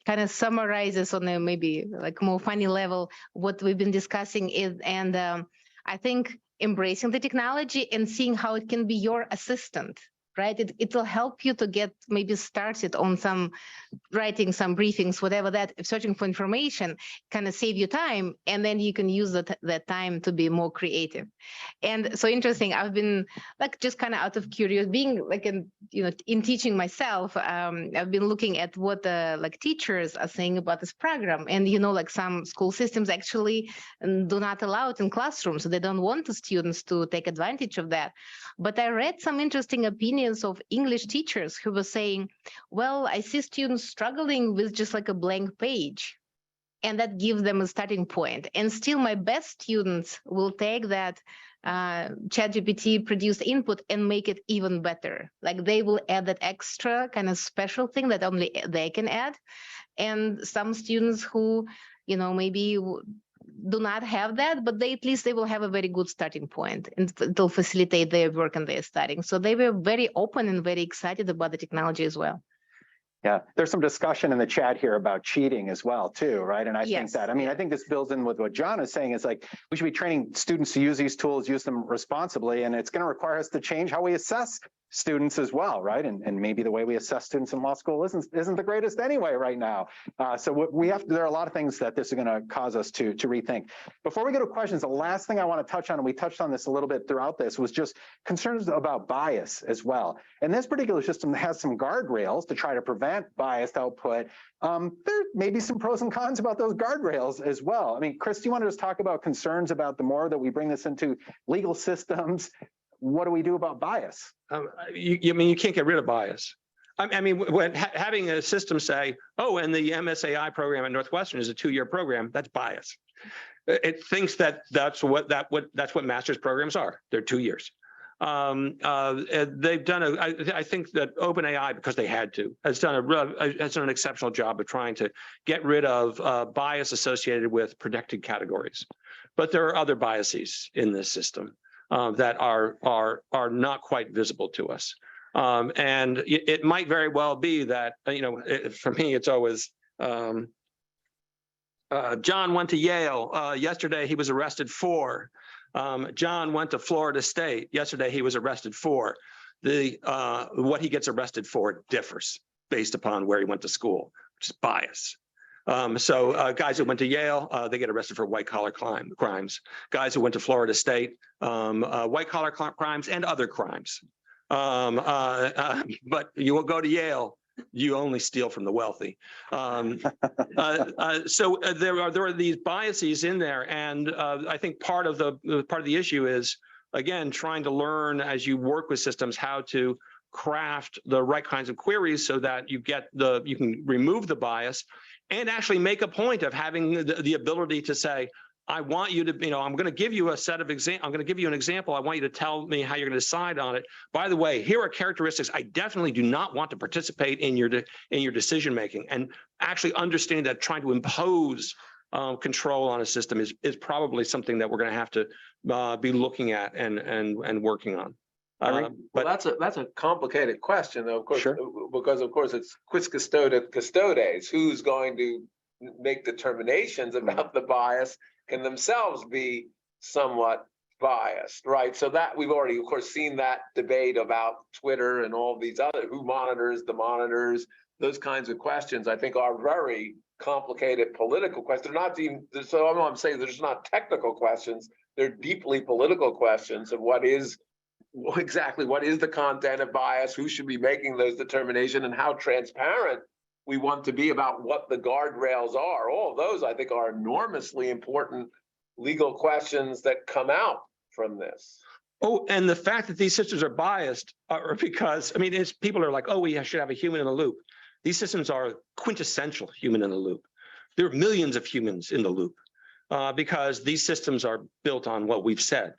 kind of summarizes on a maybe like more funny level what we've been discussing is, and I think embracing the technology and seeing how it can be your assistant, right? It will help you to get maybe started on some writing some briefings, whatever that, searching for information, kind of save you time, and then you can use that time to be more creative. And so interesting, I've been like just kind of out of curious, being like in teaching myself, I've been looking at what like teachers are saying about this program, and like some school systems actually do not allow it in classrooms, so they don't want the students to take advantage of that. But I read some interesting opinions of English teachers who were saying, well, I see students struggling with just like a blank page, and that gives them a starting point. And still my best students will take that ChatGPT produced input and make it even better. Like they will add that extra kind of special thing that only they can add. And some students who, maybe do not have that, but at least they will have a very good starting point, and it'll facilitate their work and their studying. So they were very open and very excited about the technology as well. Yeah, there's some discussion in the chat here about cheating as well, too, right? And I think Yes. that, I think this builds in with what John is saying. Is like we should be training students to use these tools, use them responsibly, and it's going to require us to change how we assess students as well, right? And maybe the way we assess students in law school isn't the greatest anyway right now. So we have to, there are a lot of things that this is going to cause us to rethink. Before we go to questions, the last thing I want to touch on, and we touched on this a little bit throughout this, was just concerns about bias as well. And this particular system has some guardrails to try to prevent biased output. There may be some pros and cons about those guardrails as well. I mean, Chris, do you want to just talk about concerns about the more that we bring this into legal systems? What do we do about bias? You can't get rid of bias. I mean, when having a system say, oh, and the MSAI program at Northwestern is a 2-year program, that's bias. It thinks that that's what master's programs are. They're 2 years. They've done I think that OpenAI, because they had to, has done an exceptional job of trying to get rid of bias associated with protected categories. But there are other biases in this system that are not quite visible to us. And it might very well be that, for me, it's always, John went to Yale. Yesterday, he was arrested for. John went to Florida State. Yesterday, he was arrested for. What he gets arrested for differs based upon where he went to school, which is bias. So guys who went to Yale, they get arrested for white-collar crimes. Guys who went to Florida State, white-collar crimes and other crimes. But you will go to Yale, you only steal from the wealthy. So there are these biases in there, and I think part of the issue is, again, trying to learn as you work with systems how to craft the right kinds of queries so that you can remove the bias and actually make a point of having the ability to say, I want you to, I'm going to give you a set of I'm going to give you an example. I want you to tell me how you're going to decide on it. By the way, here are characteristics I definitely do not want to participate in your decision making. And actually understand that trying to impose control on a system is probably something that we're going to have to be looking at and working on. Well, that's a complicated question, though, of course, Sure. Because of course it's quis custodes, who's going to make determinations about the bias can themselves be somewhat biased, right? So that we've already, of course, seen that debate about Twitter and all these other, who monitors the monitors, those kinds of questions, I think are very complicated political questions. Not even, so I'm saying there's not technical questions, they're deeply political questions of what is the content of bias, who should be making those determinations, and how transparent we want to be about what the guardrails are. All of those, I think, are enormously important legal questions that come out from this. Oh, and the fact that these systems are biased are because, I mean, it's, people are like, oh, we should have a human in the loop. These systems are quintessential human in the loop. There are millions of humans in the loop because these systems are built on what we've said.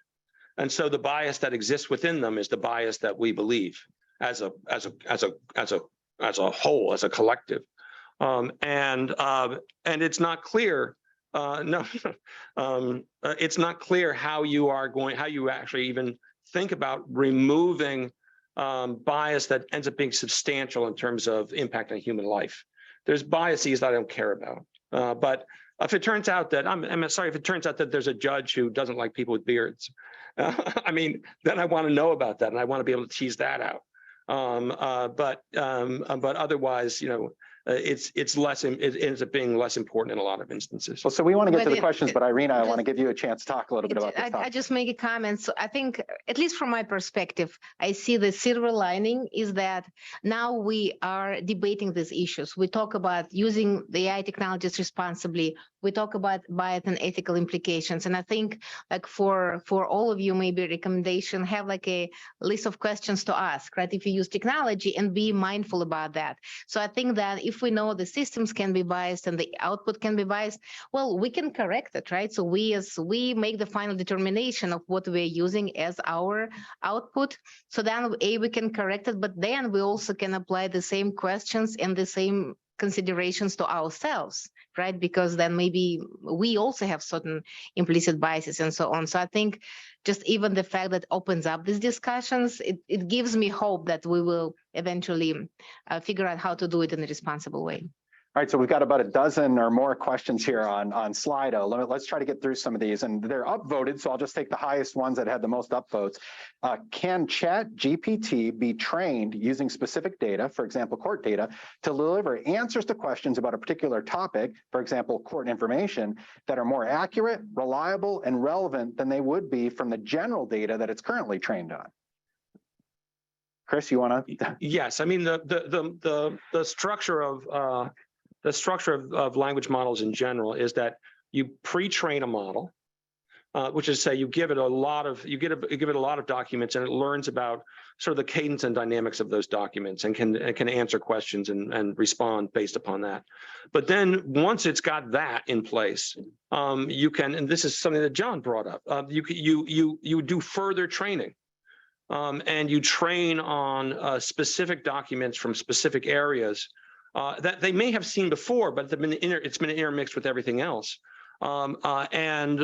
And so the bias that exists within them is the bias that we believe as a whole, as a collective. And it's not clear. It's not clear how you actually even think about removing bias that ends up being substantial in terms of impact on human life. There's biases that I don't care about. But if it turns out that, I'm sorry, if it turns out that there's a judge who doesn't like people with beards, I mean, then I want to know about that and I want to be able to tease that out. But otherwise, you know, it ends up being less important in a lot of instances. Well, so we want to get But to the questions, but Irina, I want to give you a chance to talk a little bit about this I topic. just make a comment. So I think, at least from my perspective, I see the silver lining is that now we are debating these issues. We talk about using the AI technologies responsibly. We talk about bias and ethical implications. And I think, like, for all of you, maybe a recommendation, have like a list of questions to ask, right? If you use technology, and be mindful about that. So I think that if we know the systems can be biased and the output can be biased, well, we can correct it, right? So we make the final determination of what we're using as our output. So then we can correct it, but then we also can apply the same questions and the same considerations to ourselves, right? Because then maybe we also have certain implicit biases and so on. So I think just even the fact that opens up these discussions, it gives me hope that we will eventually figure out how to do it in a responsible way. All right, so we've got about a dozen or more questions here on Slido. Let's try to get through some of these, and they're upvoted, so I'll just take the highest ones that had the most upvotes. Can ChatGPT be trained using specific data, for example, court data, to deliver answers to questions about a particular topic, for example, court information, that are more accurate, reliable, and relevant than they would be from the general data that it's currently trained on? Chris, you want to? Yes, I mean the structure of language models in general is that you pre-train a model, which is say you give it a lot of documents, and it learns about sort of the cadence and dynamics of those documents, and can answer questions and respond based upon that. But then once it's got that in place, you can, and this is something that John brought up, you do further training. And you train on specific documents from specific areas that they may have seen before, but it's been intermixed with everything else. And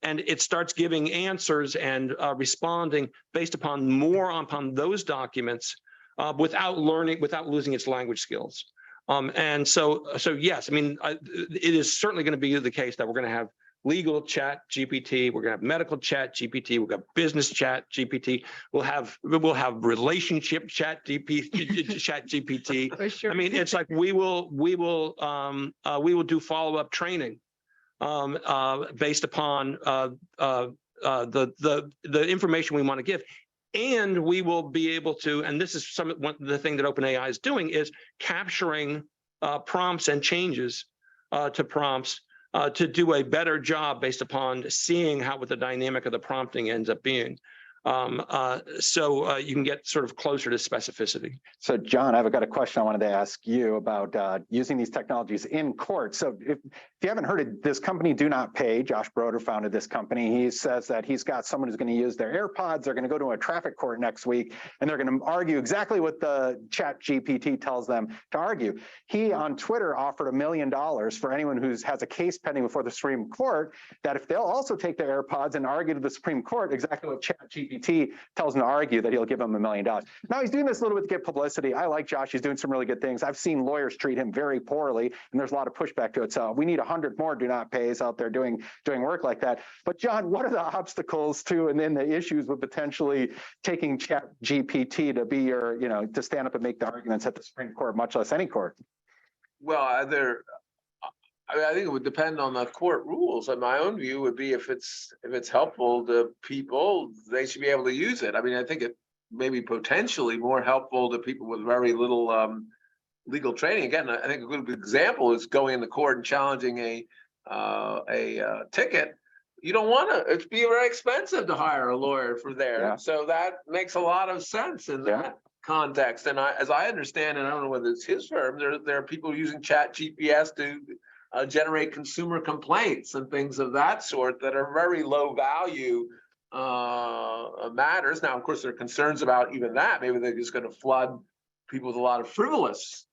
it starts giving answers and responding based upon those documents without losing its language skills. And so yes, I mean, it is certainly going to be the case that we're going to have legal ChatGPT, we're going to have medical ChatGPT, we've got business ChatGPT, we'll have relationship ChatGPT. For sure. I mean, it's like we will do follow-up training based upon the information we want to give, and we will be able to. And this is the thing that OpenAI is doing, is capturing prompts and changes to prompts. To do a better job based upon seeing what the dynamic of the prompting ends up being. So you can get sort of closer to specificity. So John, I've got a question I wanted to ask you about using these technologies in court. So if you haven't heard of this company, Do Not Pay, Josh Broder founded this company. He says that he's got someone who's going to use their AirPods. They're going to go to a traffic court next week, and they're going to argue exactly what the ChatGPT tells them to argue. He on Twitter offered $1 million for anyone who has a case pending before the Supreme Court, that if they'll also take their AirPods and argue to the Supreme Court exactly what ChatGPT tells them to argue, that he'll give them $1 million. Now he's doing this a little bit to get publicity. I like Josh. He's doing some really good things. I've seen lawyers treat him very poorly, and there's a lot of pushback to it. So we need 100 more Do Not Pays out there doing work like that. But John, what are the obstacles to, and then the issues with potentially taking ChatGPT to be your, to stand up and make the arguments at the Supreme Court, much less any court? Well, I think it would depend on the court rules. And my own view would be if it's helpful to people, they should be able to use it. I mean, I think it may be potentially more helpful to people with very little legal training. Again, I think a good example is going into court and challenging a ticket. you don't want to, it'd be very expensive to hire a lawyer for there. Yeah. So that makes a lot of sense in that context. And as I understand, and I don't know whether it's his firm, there are people using ChatGPT to generate consumer complaints and things of that sort that are very low value matters. Now, of course, there are concerns about even that. Maybe they're just going to flood people with a lot of frivolous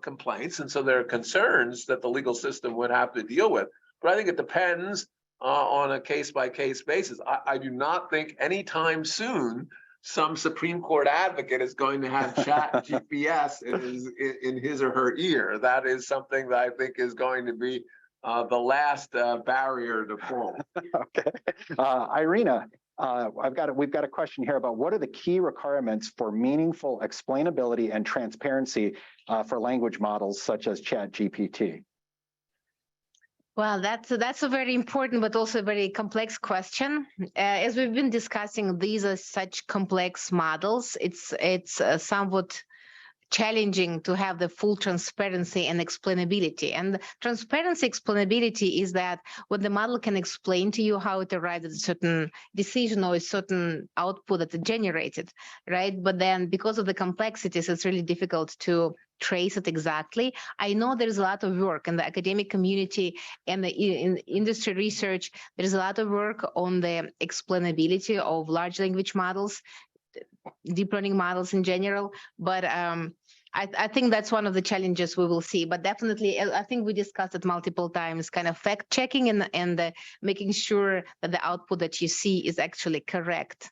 complaints. And so there are concerns that the legal system would have to deal with. But I think it depends on a case-by-case basis. I do not think anytime soon some Supreme Court advocate is going to have Chat GPS in his or her ear. That is something that I think is going to be the last barrier to fall. Okay, Irina, we've got a question here about what are the key requirements for meaningful explainability and transparency for language models such as ChatGPT? Well, that's a very important, but also a very complex question. As we've been discussing, these are such complex models. It's somewhat challenging to have the full transparency and explainability. And transparency, explainability is that when the model can explain to you how it arrived at a certain decision or a certain output that it generated, right? But then because of the complexities, it's really difficult to trace it exactly. I know there's a lot of work in the academic community and in industry research. There's a lot of work on the explainability of large language models, deep learning models in general, but I think that's one of the challenges we will see. But definitely, I think we discussed it multiple times, kind of fact checking and making sure that the output that you see is actually correct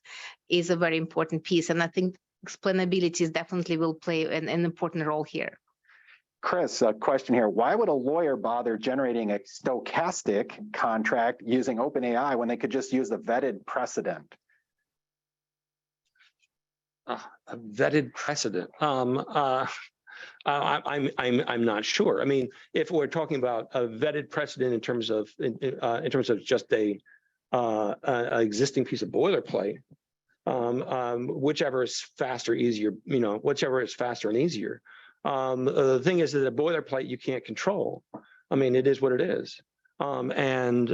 is a very important piece. And I think explainability is definitely will play an important role here. Chris, a question here. Why would a lawyer bother generating a stochastic contract using OpenAI when they could just use the vetted precedent? A vetted precedent. I'm not sure. I mean, if we're talking about a vetted precedent in terms of just a existing piece of boilerplate, whichever is faster, easier, whichever is faster and easier. The thing is that a boilerplate you can't control. I mean, it is what it is, and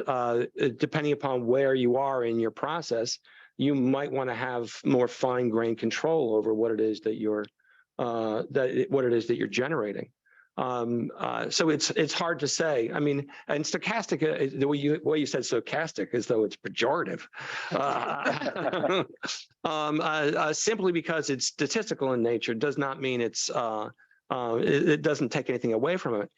depending upon where you are in your process, you might want to have more fine-grained control over what it is that you're generating. So it's hard to say. I mean, and stochastic, the way you said stochastic, as though it's pejorative, simply because it's statistical in nature does not mean it doesn't take anything away from it.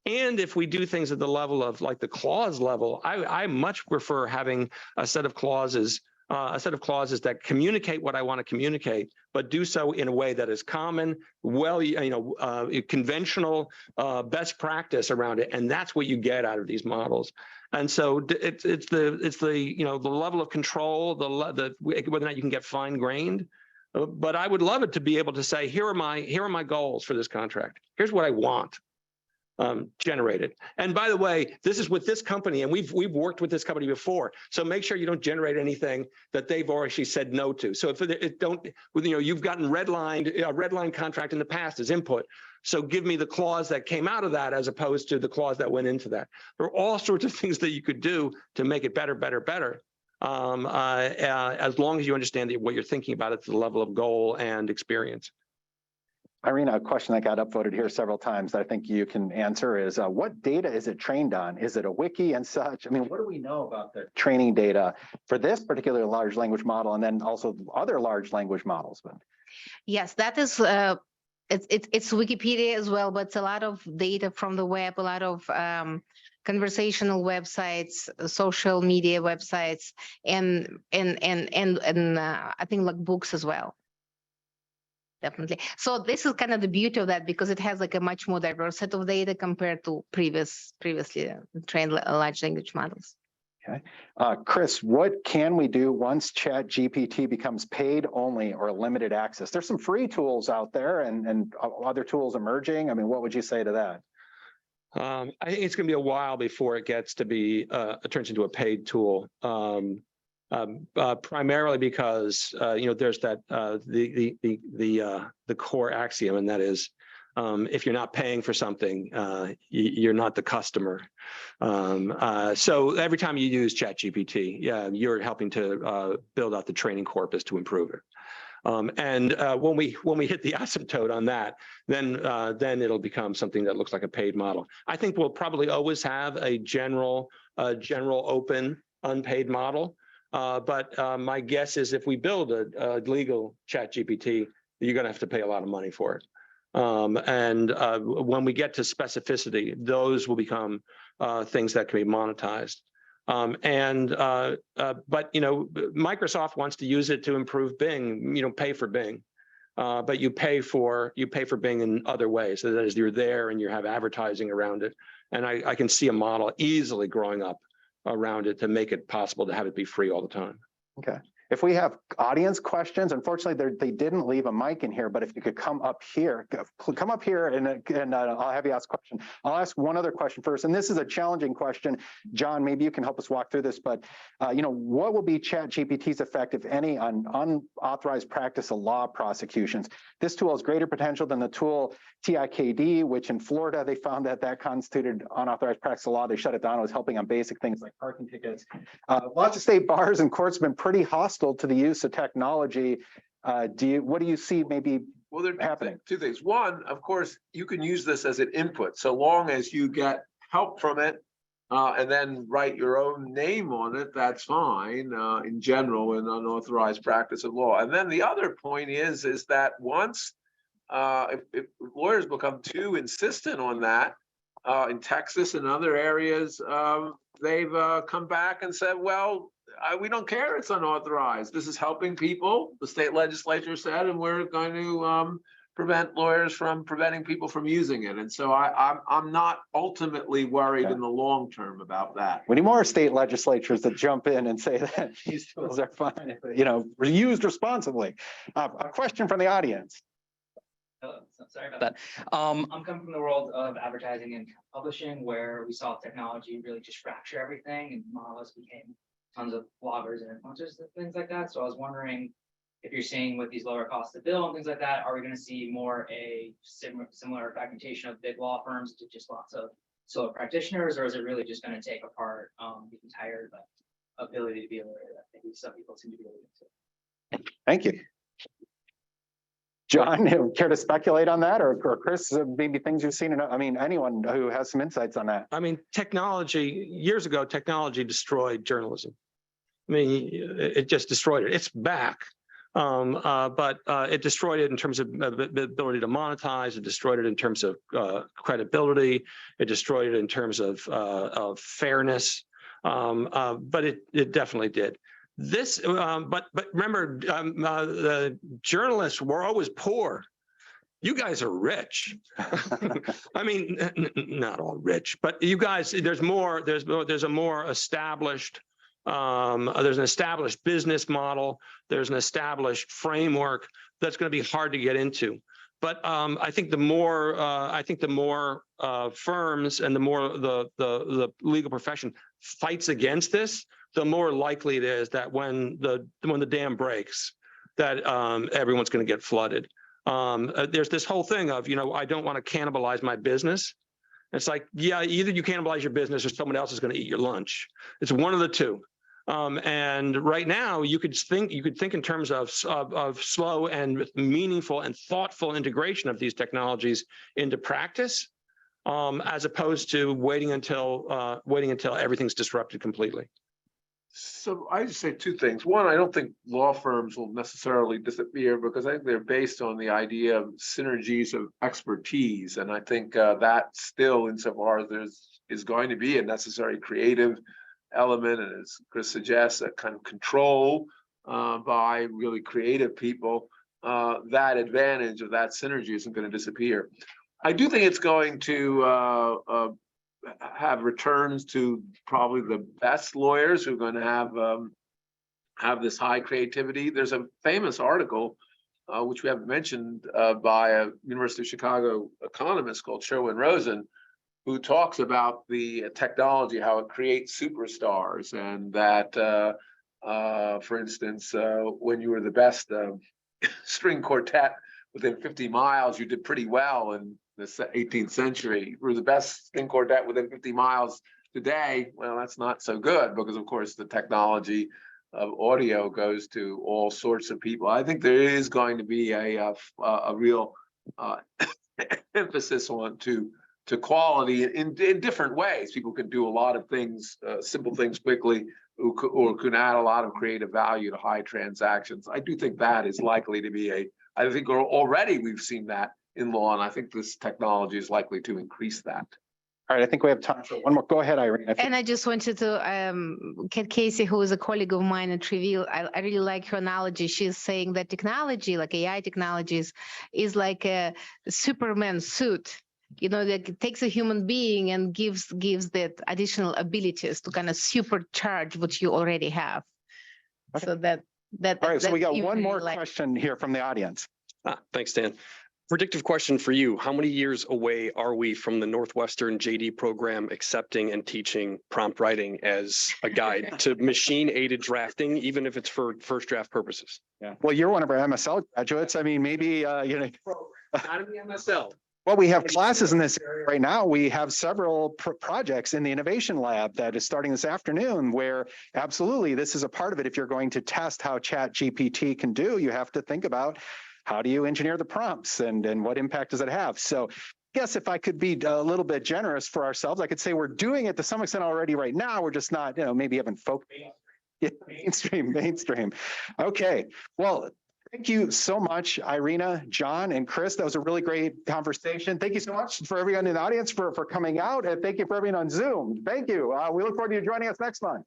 And if we do things at the level of like the clause level, I much prefer having a set of clauses that communicate what I want to communicate, but do so in a way that is common, conventional, best practice around it, and that's what you get out of these models. And so it's the level of control, whether or not you can get fine grained. But I would love it to be able to say, here are my goals for this contract. Here's what I want generated. And by the way, this is with this company, and we've worked with this company before. So make sure you don't generate anything that they've already said no to. So if it don't, you've gotten a red line contract in the past as input. So give me the clause that came out of that as opposed to the clause that went into that. There are all sorts of things that you could do to make it better, as long as you understand what you're thinking about at the level of goal and experience. Irina, a question that got upvoted here several times that I think you can answer is, what data is it trained on? Is it a wiki and such? I mean, what do we know about the training data for this particular large language model and then also other large language models? Yes, that is, it's Wikipedia as well, but it's a lot of data from the web, a lot of conversational websites, social media websites, and I think like books as well. Definitely. So this is kind of the beauty of that, because it has like a much more diverse set of data compared to previously trained large language models. Okay. Chris, what can we do once ChatGPT becomes paid only or limited access? There's some free tools out there and other tools emerging. I mean, what would you say to that? I think it's going to be a while before it gets to be turns into a paid tool. Primarily because there's that the core axiom, and that is If you're not paying for something, you're not the customer. So every time you use ChatGPT, yeah, you're helping to build out the training corpus to improve it. And when we hit the asymptote on that, then it'll become something that looks like a paid model. I think we'll probably always have a general open unpaid model. But my guess is if we build a legal ChatGPT, you're going to have to pay a lot of money for it. And when we get to specificity, those will become things that can be monetized. But Microsoft wants to use it to improve Bing. Pay for Bing, but you pay for Bing in other ways. So that is, you're there and you have advertising around it. And I can see a model easily growing up around it to make it possible to have it be free all the time. Okay. If we have audience questions, unfortunately, they didn't leave a mic in here, but if you could come up here and I'll have you ask a question. I'll ask one other question first, and this is a challenging question. John, maybe you can help us walk through this, but what will be ChatGPT's effect, if any, on unauthorized practice of law prosecutions? This tool has greater potential than the tool TIKD, which in Florida, they found that constituted unauthorized practice of law. They shut it down. It was helping on basic things like parking tickets. Lots of state bars and courts have been pretty hostile to the use of technology. What do you see maybe happening? Two things. One, of course, you can use this as an input, so long as you get help from it and then write your own name on it, that's fine in general in unauthorized practice of law. And then the other point is that once if lawyers become too insistent on that, in Texas and other areas, they've come back and said, well, we don't care, it's unauthorized. This is helping people, the state legislature said, and we're going to prevent lawyers from preventing people from using it. And so I'm not ultimately worried in the long term about that. We need more state legislatures that jump in and say that these tools are fine, used responsibly. A question from the audience. Hello, sorry about that. I'm coming from the world of advertising and publishing, where we saw technology really just fracture everything, and models became tons of bloggers and influencers and things like that. So I was wondering if you're seeing with these lower costs to bill and things like that, are we going to see more a similar fragmentation of big law firms to just lots of solo practitioners, or is it really just going to take apart the entire ability to be a lawyer that maybe some people seem to be able to? Thank you. John, care to speculate on that, or Chris, maybe things you've seen? Anyone who has some insights on that. Years ago, technology destroyed journalism. It just destroyed it. It's back, but it destroyed it in terms of the ability to monetize. It destroyed it in terms of credibility. It destroyed it in terms of fairness. But it definitely did. But remember, the journalists were always poor. You guys are rich. Not all rich, but you guys, there's a more established, there's an established business model. There's an established framework that's going to be hard to get into. But I think the more firms and the more the legal profession fights against this, the more likely it is that when the dam breaks, that everyone's going to get flooded. There's this whole thing of, I don't want to cannibalize my business. It's like, yeah, either you cannibalize your business or someone else is going to eat your lunch. It's one of the two. And right now, you could think in terms of slow and meaningful and thoughtful integration of these technologies into practice, as opposed to waiting until everything's disrupted completely. So I just say two things. One, I don't think law firms will necessarily disappear, because I think they're based on the idea of synergies of expertise. And I think that still, insofar as is going to be a necessary creative element, and as Chris suggests, that kind of control by really creative people, that advantage of that synergy isn't going to disappear. I do think it's going to have returns to probably the best lawyers who are going to have this high creativity. There's a famous article, which we haven't mentioned, by a University of Chicago economist called Sherwin Rosen, who talks about the technology, how it creates superstars, and that, for instance, when you were the best string quartet within 50 miles, you did pretty well, and the 18th century. We're the best in quartet within 50 miles today. Well, that's not so good because, of course, the technology of audio goes to all sorts of people. I think there is going to be a real emphasis on to quality in different ways. People can do a lot of things, simple things quickly, or can add a lot of creative value to high transactions. I do think that is likely to be I think already we've seen that in law, and I think this technology is likely to increase that. All right, I think we have time for one more. Go ahead, Irene. And I just wanted to, Kat Casey, who is a colleague of mine at Reveal, I really like her analogy. She's saying that technology, like AI technologies, is like a Superman suit. You know, that it takes a human being and gives that additional abilities to kind of supercharge what you already have. Okay. So that. All right, so we got you one really more like. question here from the audience. Thanks, Dan. Predictive question for you. How many years away are we from the Northwestern JD program accepting and teaching prompt writing as a guide to machine-aided drafting, even if it's for first draft purposes? Yeah. Well, you're one of our MSL graduates. I mean, maybe, you know. Not in the MSL. Well, we have classes in this area right now. We have several projects in the innovation lab that is starting this afternoon where absolutely this is a part of it. If you're going to test how ChatGPT can do, you have to think about how do you engineer the prompts and what impact does it have? So I guess if I could be a little bit generous for ourselves, I could say we're doing it to some extent already right now. We're just not, you know, maybe haven't focused. Yeah, mainstream. Okay, well, thank you so much, Irina, John, and Chris. That was a really great conversation. Thank you so much for everyone in the audience for coming out, and thank you for everyone on Zoom. Thank you. We look forward to you joining us next month.